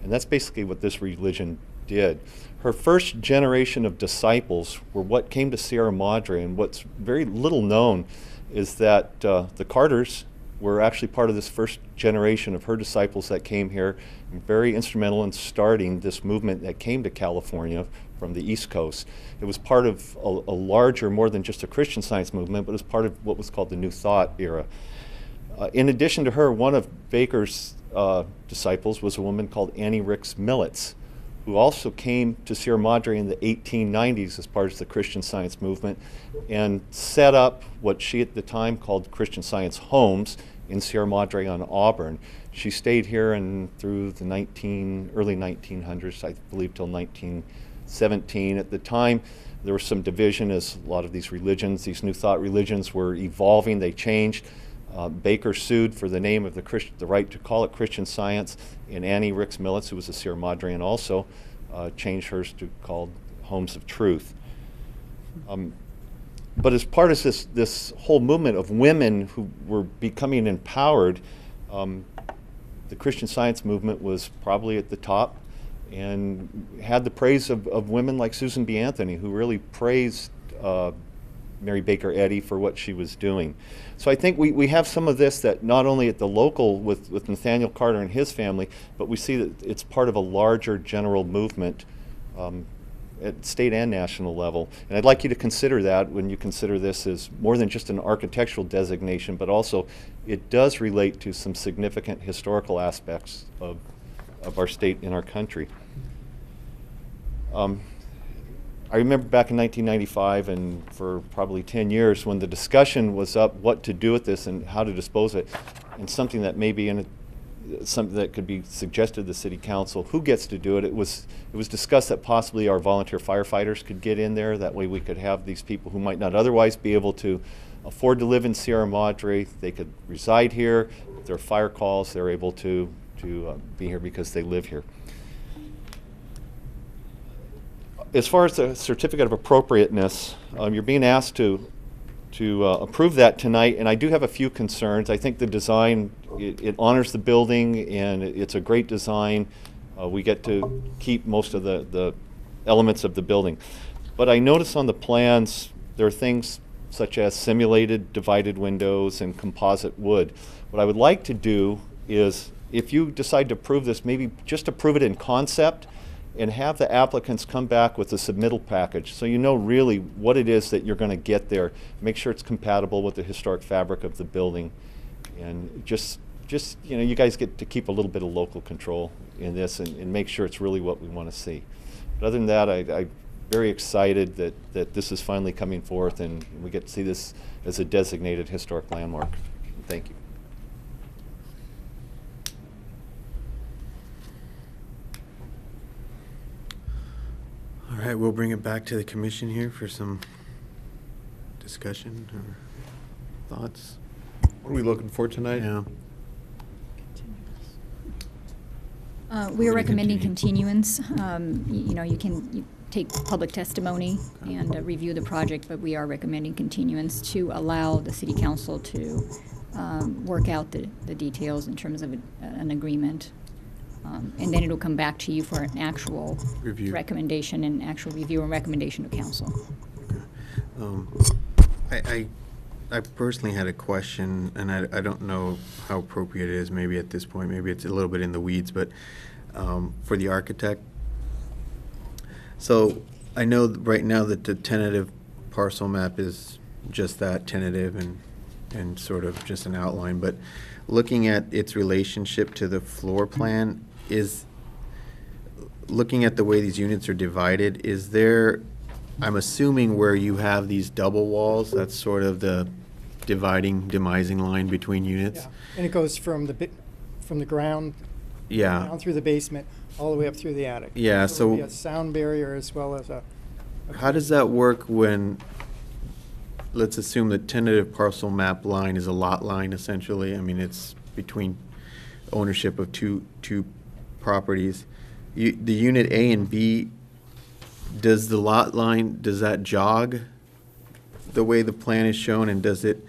And that's basically what this religion did. Her first generation of disciples were what came to Sierra Madre, and what's very little known is that the Carters were actually part of this first generation of her disciples that came here, and very instrumental in starting this movement that came to California from the East Coast. It was part of a larger, more than just a Christian Science movement, but it was part of what was called the New Thought era. In addition to her, one of Baker's disciples was a woman called Annie Ricks Millets, who also came to Sierra Madre in the 1890s as part of the Christian Science movement and set up what she at the time called Christian Science homes in Sierra Madre on Auburn. She stayed here through the early 1900s, I believe, till 1917. At the time, there was some division as a lot of these religions, these New Thought religions, were evolving. They changed. Baker sued for the name of the right to call it Christian Science, and Annie Ricks Millets, who was a Sierra Madrean, also changed hers to called Homes of Truth. But as part of this whole movement of women who were becoming empowered, the Christian Science movement was probably at the top and had the praise of women like Susan B. Anthony, who really praised Mary Baker Eddy for what she was doing. So I think we have some of this that not only at the local with Nathaniel Carter and his family, but we see that it's part of a larger general movement at state and national level. And I'd like you to consider that when you consider this as more than just an architectural designation, but also it does relate to some significant historical aspects of our state and our country. I remember back in 1995 and for probably 10 years when the discussion was up what to do with this and how to dispose of it, and something that may be something that could be suggested to the city council, who gets to do it. It was discussed that possibly our volunteer firefighters could get in there. That way we could have these people who might not otherwise be able to afford to live in Sierra Madre. They could reside here. If there are fire calls, they're able to be here because they live here. As far as the certificate of appropriateness, you're being asked to approve that tonight, and I do have a few concerns. I think the design, it honors the building, and it's a great design. We get to keep most of the elements of the building. But I notice on the plans, there are things such as simulated divided windows and composite wood. What I would like to do is, if you decide to approve this, maybe just approve it in concept, and have the applicants come back with a submittal package so you know really what it is that you're going to get there. Make sure it's compatible with the historic fabric of the building. And just you guys get to keep a little bit of local control in this and make sure it's really what we want to see. But other than that, I'm very excited that this is finally coming forth and we get to see this as a designated historic landmark. Thank you. All right, we'll bring it back to the commission here for some discussion or thoughts. What are we looking for tonight? Yeah. We are recommending continuance. You can take public testimony and review the project, but we are recommending continuance to allow the city council to work out the details in terms of an agreement. And then it'll come back to you for an actual Review. recommendation and actual review and recommendation to council. I personally had a question, and I don't know how appropriate it is maybe at this point. Maybe it's a little bit in the weeds, but for the architect. So I know right now that the tentative parcel map is just that, tentative and sort of just an outline, but looking at its relationship to the floor plan, is looking at the way these units are divided, is there, I'm assuming where you have these double walls, that's sort of the demising line between units? Yeah, and it goes from the ground down through the basement, all the way up through the attic. Yeah, so there'll be so a sound barrier as well as a how does that work when, let's assume the tentative parcel map line is a lot line essentially? I mean, it's between ownership of two properties. The unit A and B, does the lot line, does that jog the way the plan is shown, and does it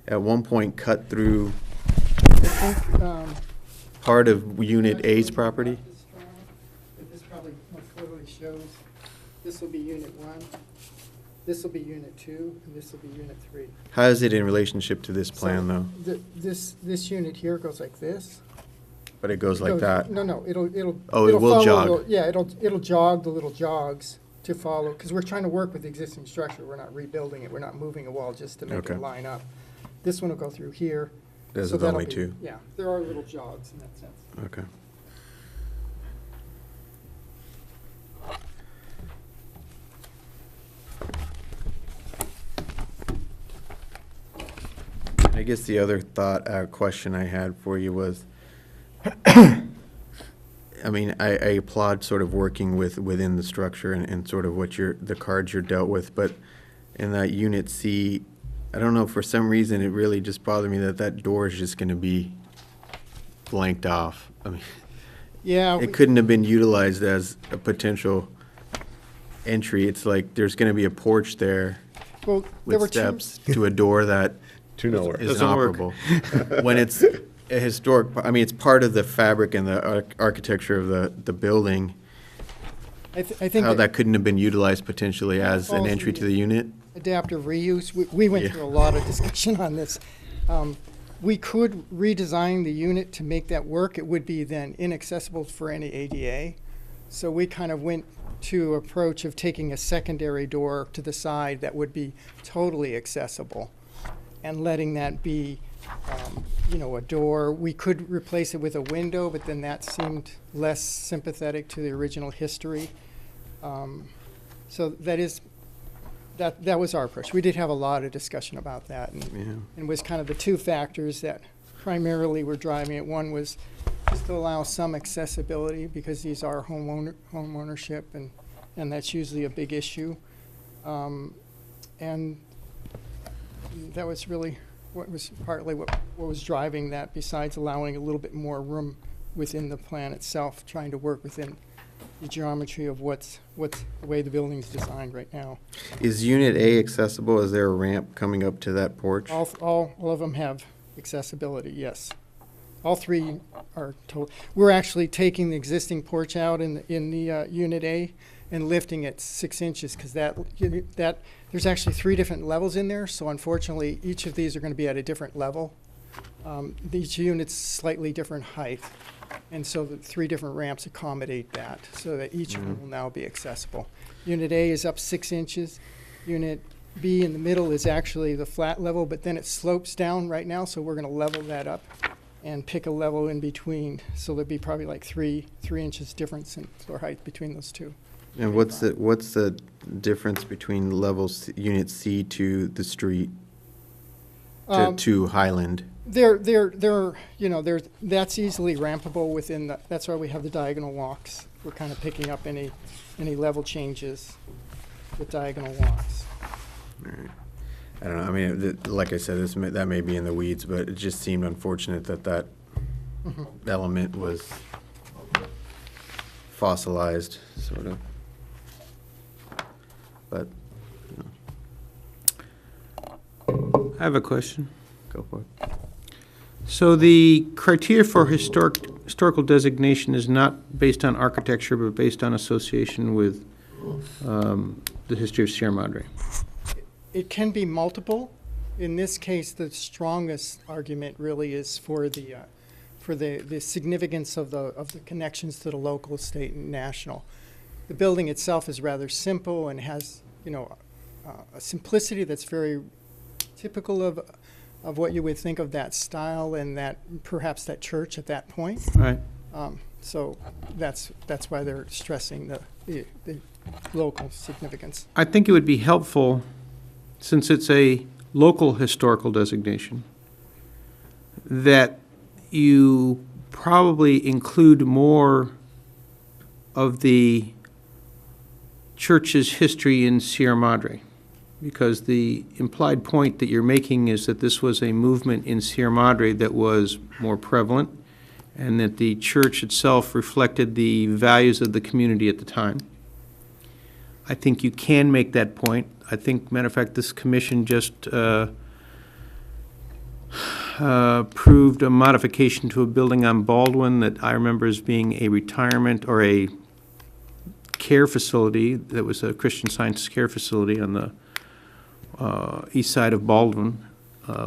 at one point cut through I think, part of unit A's property? This probably more clearly shows, this will be unit 1, this will be unit 2, and this will be unit 3. How is it in relationship to this plan, though? This unit here goes like this. But it goes like that? No, it'll Oh, it will follow jog. it'll jog the little jogs to follow, because we're trying to work with the existing structure. We're not rebuilding it. We're not moving a wall just to make Okay. it line up. This one will go through here. There's so that'll only be- two. Yeah, there are little jogs in that sense. Okay. I guess the other question I had for you was, I mean, I applaud sort of working within the structure and sort of what the cards you're dealt with, but in that unit C, I don't know, for some reason, it really just bothered me that door is just gonna be blanked off. I mean, Yeah. it couldn't have been utilized as a potential entry. It's like, there's gonna be a porch there Well, there were with steps to a door that To nowhere. is Doesn't work. inoperable. When it's a historic, I mean, it's part of the fabric and the architecture of the building. I think How that couldn't have been utilized potentially as an falls entry in to the unit? adaptive reuse. We went Yeah. through a lot of discussion on this. We could redesign the unit to make that work. It would be then inaccessible for any ADA. So we kind of went to approach of taking a secondary door to the side that would be totally accessible and letting that be, a door. We could replace it with a window, but then that seemed less sympathetic to the original history. So that was our approach. We did have a lot of discussion about that, and was kind of the two factors that primarily were driving it. One was just to allow some accessibility, because these are home ownership, and that's usually a big issue. And that was really partly what was driving that, besides allowing a little bit more room within the plan itself, trying to work within the geometry of what's the way the building's designed right now. Is Unit A accessible? Is there a ramp coming up to that porch? All of them have accessibility, yes. All three are total. We're actually taking the existing porch out in the Unit A and lifting it 6 inches, because there's actually 3 different levels in there. So unfortunately, each of these are going to be at a different level. Each unit's slightly different height, and so the 3 different ramps accommodate that, so that each one will now be accessible. Unit A is up 6 inches. Unit B in the middle is actually the flat level, but then it slopes down right now, so we're going to level that up and pick a level in between. So there'd be probably like 3 inches difference in floor height between those two. And what's the difference between levels Unit C to the street to Highland? That's easily rampable within that's why we have the diagonal walks. We're kind of picking up any level changes with diagonal walks. All right. I don't know. I mean, like I said, that may be in the weeds, but it just seemed unfortunate that element was fossilized, sort of. But, I have a question. Go for it. So the criteria for historical designation is not based on architecture, but based on association with the history of Sierra Madre. It can be multiple. In this case, the strongest argument really is for the significance of the connections to the local, state, and national. The building itself is rather simple and has, a simplicity that's very typical of what you would think of that style and perhaps that church at that point. Right. So that's why they're stressing the local significance. I think it would be helpful, since it's a local historical designation, that you probably include more of the church's history in Sierra Madre, because the implied point that you're making is that this was a movement in Sierra Madre that was more prevalent, and that the church itself reflected the values of the community at the time. I think you can make that point. I think, matter of fact, this commission just approved a modification to a building on Baldwin that I remember as being a retirement or a care facility that was a Christian Science care facility on the east side of Baldwin.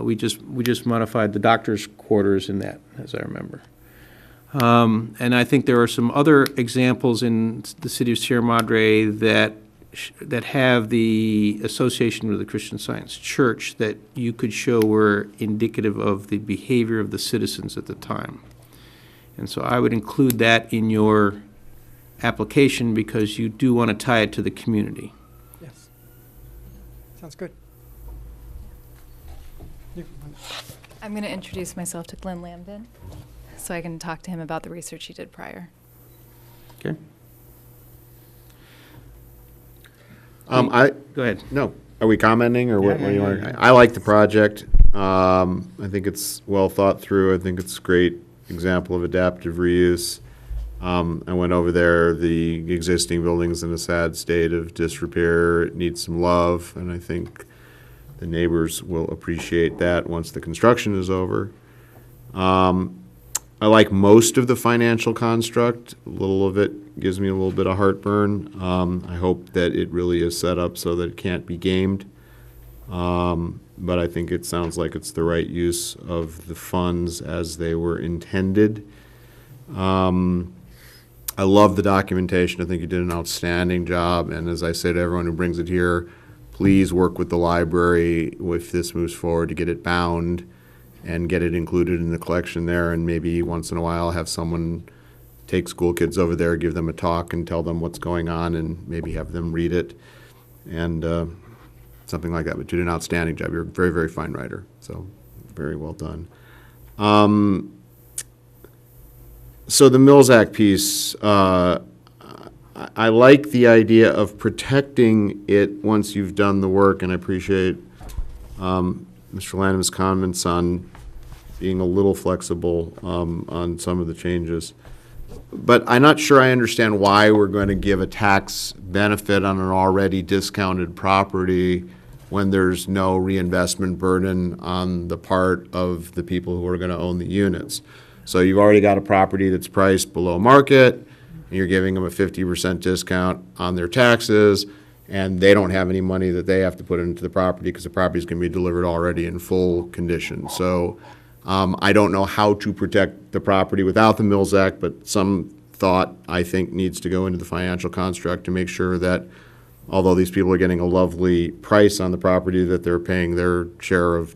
We just modified the doctor's quarters in that, as I remember. And I think there are some other examples in the city of Sierra Madre that have the association with the Christian Science Church that you could show were indicative of the behavior of the citizens at the time. And so I would include that in your application, because you do want to tie it to the community. Yes. Sounds good. I'm going to introduce myself to Glenn Lambden, so I can talk to him about the research he did prior. Okay. Go ahead. No. Are we commenting, or what do you want? I like the project. I think it's well thought through. I think it's a great example of adaptive reuse. I went over there. The existing building's in a sad state of disrepair. It needs some love, and I think the neighbors will appreciate that once the construction is over. I like most of the financial construct. A little of it gives me a little bit of heartburn. I hope that it really is set up so that it can't be gamed. But I think it sounds like it's the right use of the funds as they were intended. I love the documentation. I think you did an outstanding job. And as I say to everyone who brings it here, please work with the library if this moves forward to get it bound and get it included in the collection there. And maybe once in a while have someone take school kids over there, give them a talk and tell them what's going on and maybe have them read it and something like that. But you did an outstanding job. You're a very, very fine writer, so very well done. So the Mills Act piece, I like the idea of protecting it once you've done the work, and I appreciate Mr. Lanham's comments on being a little flexible on some of the changes. But I'm not sure I understand why we're going to give a tax benefit on an already discounted property when there's no reinvestment burden on the part of the people who are going to own the units. So you've already got a property that's priced below market, and you're giving them a 50% discount on their taxes, and they don't have any money that they have to put into the property because the property is going to be delivered already in full condition. So I don't know how to protect the property without the Mills Act, but some thought, I think, needs to go into the financial construct to make sure that although these people are getting a lovely price on the property, that they're paying their share of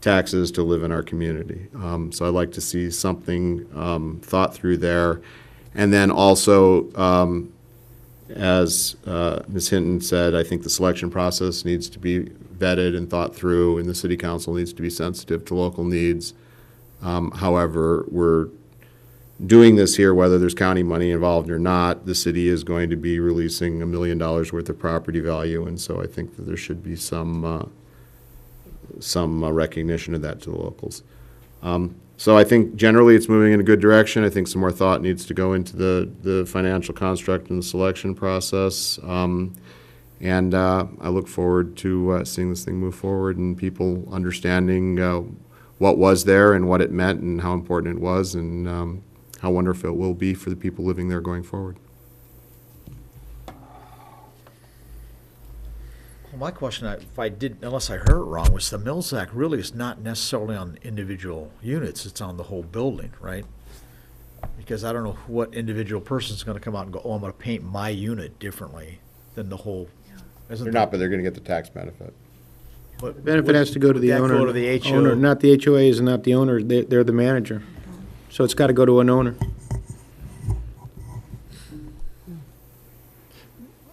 taxes to live in our community. So I'd like to see something thought through there. And then also, as Ms. Hinton said, I think the selection process needs to be vetted and thought through, and the city council needs to be sensitive to local needs. However, we're doing this here, whether there's county money involved or not. The city is going to be releasing $1 million worth of property value, and so I think that there should be some recognition of that to the locals. So I think generally it's moving in a good direction. I think some more thought needs to go into the financial construct and the selection process. And I look forward to seeing this thing move forward and people understanding what was there and what it meant and how important it was and how wonderful it will be for the people living there going forward. Well, my question, unless I heard it wrong, was the Mills Act really is not necessarily on individual units, it's on the whole building, right? Because I don't know what individual person's gonna come out and go, oh, I'm gonna paint my unit differently than the whole. They're not, but they're going to get the tax benefit. But Benefit has to go to the would that owner. go to the HO? Owner, not the HOAs and not the owner. They're the manager. So it's got to go to an owner.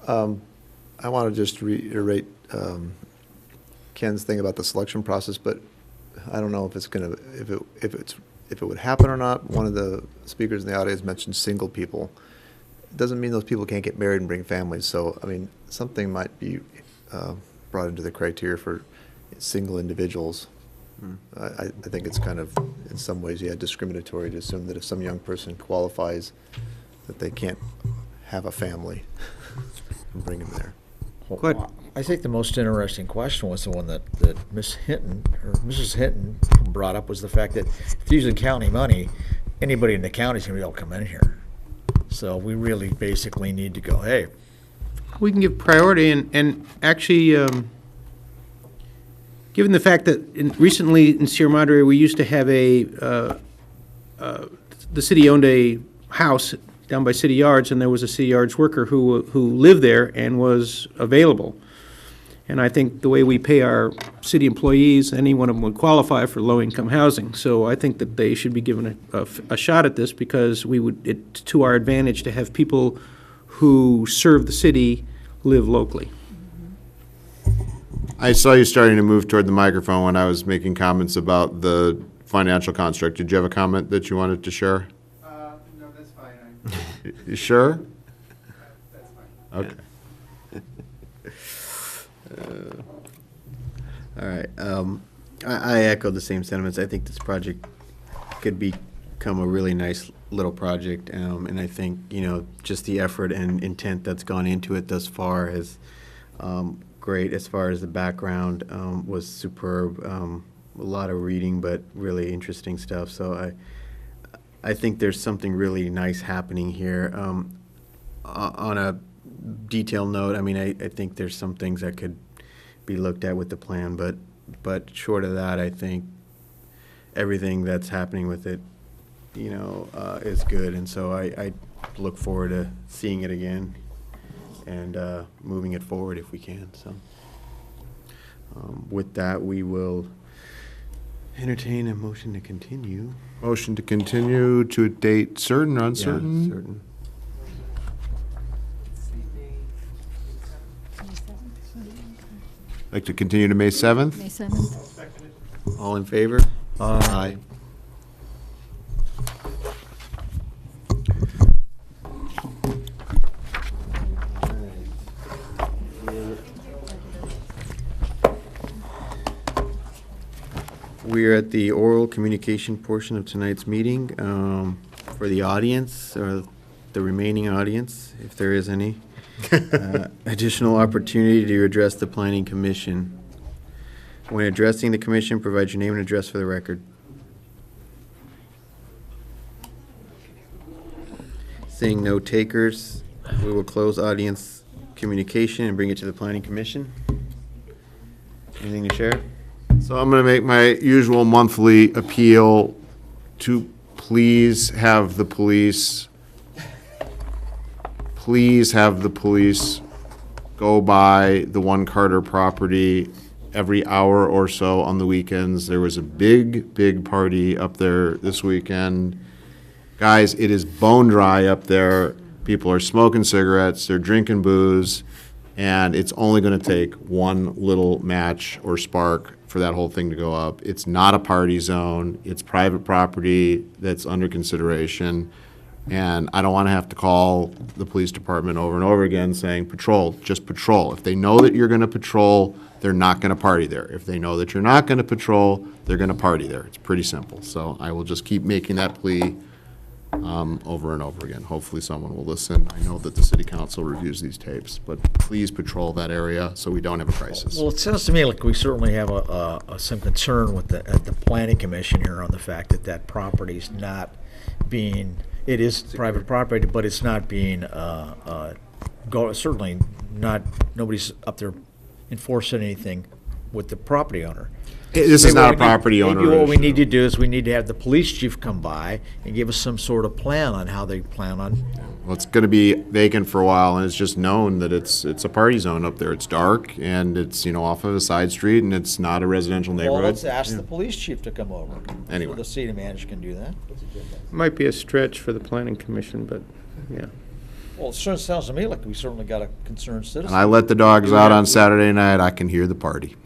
I want to just reiterate Ken's thing about the selection process, but I don't know if it's going to, if it would happen or not. One of the speakers in the audience mentioned single people. It doesn't mean those people can't get married and bring families. So, I mean, something might be brought into the criteria for single individuals. I think it's kind of, in some ways, discriminatory to assume that if some young person qualifies, that they can't have a family and bring them there. Well, I think the most interesting question was the one that Ms. Hinton, or Mrs. Hinton brought up, was the fact that if you're using county money, anybody in the county is going to be able to come in here. So we really basically need to go, hey. We can give priority and actually, given the fact that recently in Sierra Madre, we used to have the city owned a house down by City Yards, and there was a City Yards worker who lived there and was available. And I think the way we pay our city employees, any one of them would qualify for low-income housing. So I think that they should be given a shot at this because it's to our advantage to have people who serve the city live locally. I saw you starting to move toward the microphone when I was making comments about the financial construct. Did you have a comment that you wanted to share? No, that's fine. You sure? That's fine. Okay. All right. I echo the same sentiments. I think this project could become a really nice little project, and I think, just the effort and intent that's gone into it thus far is great. As far as the background was superb. A lot of reading, but really interesting stuff. So I think there's something really nice happening here. On a detailed note, I mean, I think there's some things that could be looked at with the plan, but short of that, I think everything that's happening with it, is good, and so I look forward to seeing it again and moving it forward if we can. So with that, we will Entertain a motion to continue. Motion to continue to a date certain or uncertain? Yeah, certain. Like to continue to May 7th? May 7th. All in favor? Aye. We're at the oral communication portion of tonight's meeting. For the audience, or the remaining audience, if there is any, additional opportunity to address the Planning Commission. When addressing the commission, provide your name and address for the record. Seeing no takers, we will close audience communication and bring it to the Planning Commission. Anything to share? So I'm going to make my usual monthly appeal to please have the police go by the One Carter property every hour or so on the weekends. There was a big party up there this weekend. Guys, it is bone dry up there. People are smoking cigarettes, they're drinking booze, and it's only going to take one little match or spark for that whole thing to go up. It's not a party zone. It's private property that's under consideration. And I don't want to have to call the police department over and over again saying, patrol, just patrol. If they know that you're going to patrol, they're not going to party there. If they know that you're not going to patrol, they're going to party there. It's pretty simple. So I will just keep making that plea over and over again. Hopefully someone will listen. I know that the city council reviews these tapes, but please patrol that area so we don't have a crisis. Well, it sounds to me like we certainly have some concern with the planning commission here on the fact that that property's not being, it is private property, but it's not being, certainly not, nobody's up there enforcing anything with the property owner. This is not a property owner Maybe what we issue. need to do is we need to have the police chief come by and give us some sort of plan on how they plan on. Well, it's going to be vacant for a while, and it's just known that it's a party zone up there. It's dark, and it's, off of a side street, and it's not a residential neighborhood. Well, let's ask the police chief to come over. Anyway. So the city manager can do that. Might be a stretch for the planning commission, but, yeah. Well, it sure sounds to me like we certainly got a concerned citizen. And I let the dogs out on Saturday night. I can hear the party.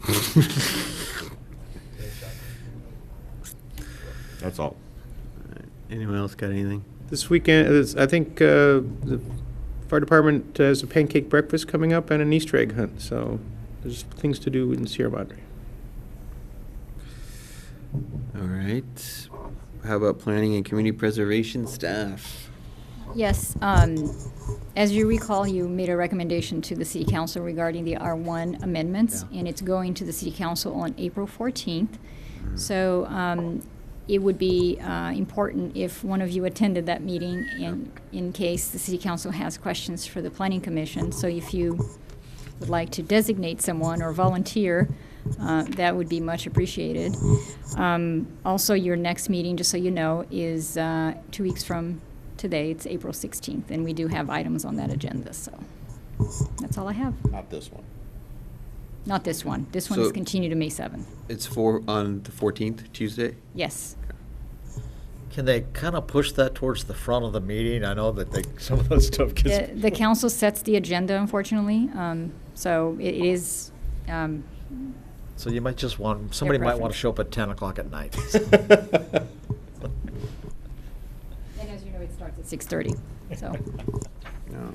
That's all. Anyone else got anything? This weekend, I think the fire department has a pancake breakfast coming up and an Easter egg hunt, so there's things to do in Sierra Madre. All right. How about planning and community preservation staff? Yes, as you recall, you made a recommendation to the city council regarding the R1 amendments, and it's going to the city council on April 14th. So it would be important if one of you attended that meeting in case the city council has questions for the planning commission. So if you would like to designate someone or volunteer, that would be much appreciated. Also, your next meeting, just so you know, is 2 weeks from today. It's April 16th, and we do have items on that agenda, so that's all I have. Not this one. Not this one. This one So- is continued to May 7th. It's on the 14th, Tuesday? Yes. Can they kind of push that towards the front of the meeting? I know that some of that stuff gets. The council sets the agenda, unfortunately, so it is, So you might just somebody might want to show up at 10 o'clock at night. and as you know, it starts at 6:30, so. No.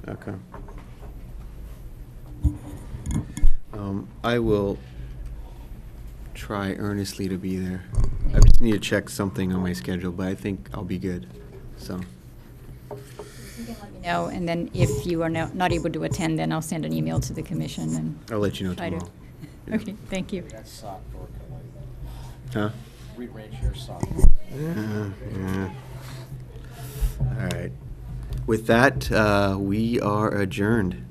Okay. I will try earnestly to be there. I just need to check something on my schedule, but I think I'll be good, so. You can let me know, and then if you are not able to attend, then I'll send an email to the commission and. I'll let you know try to- tomorrow. Okay, thank you. That's sock for Huh? rearrange your sock. Yeah. All right. With that, we are adjourned.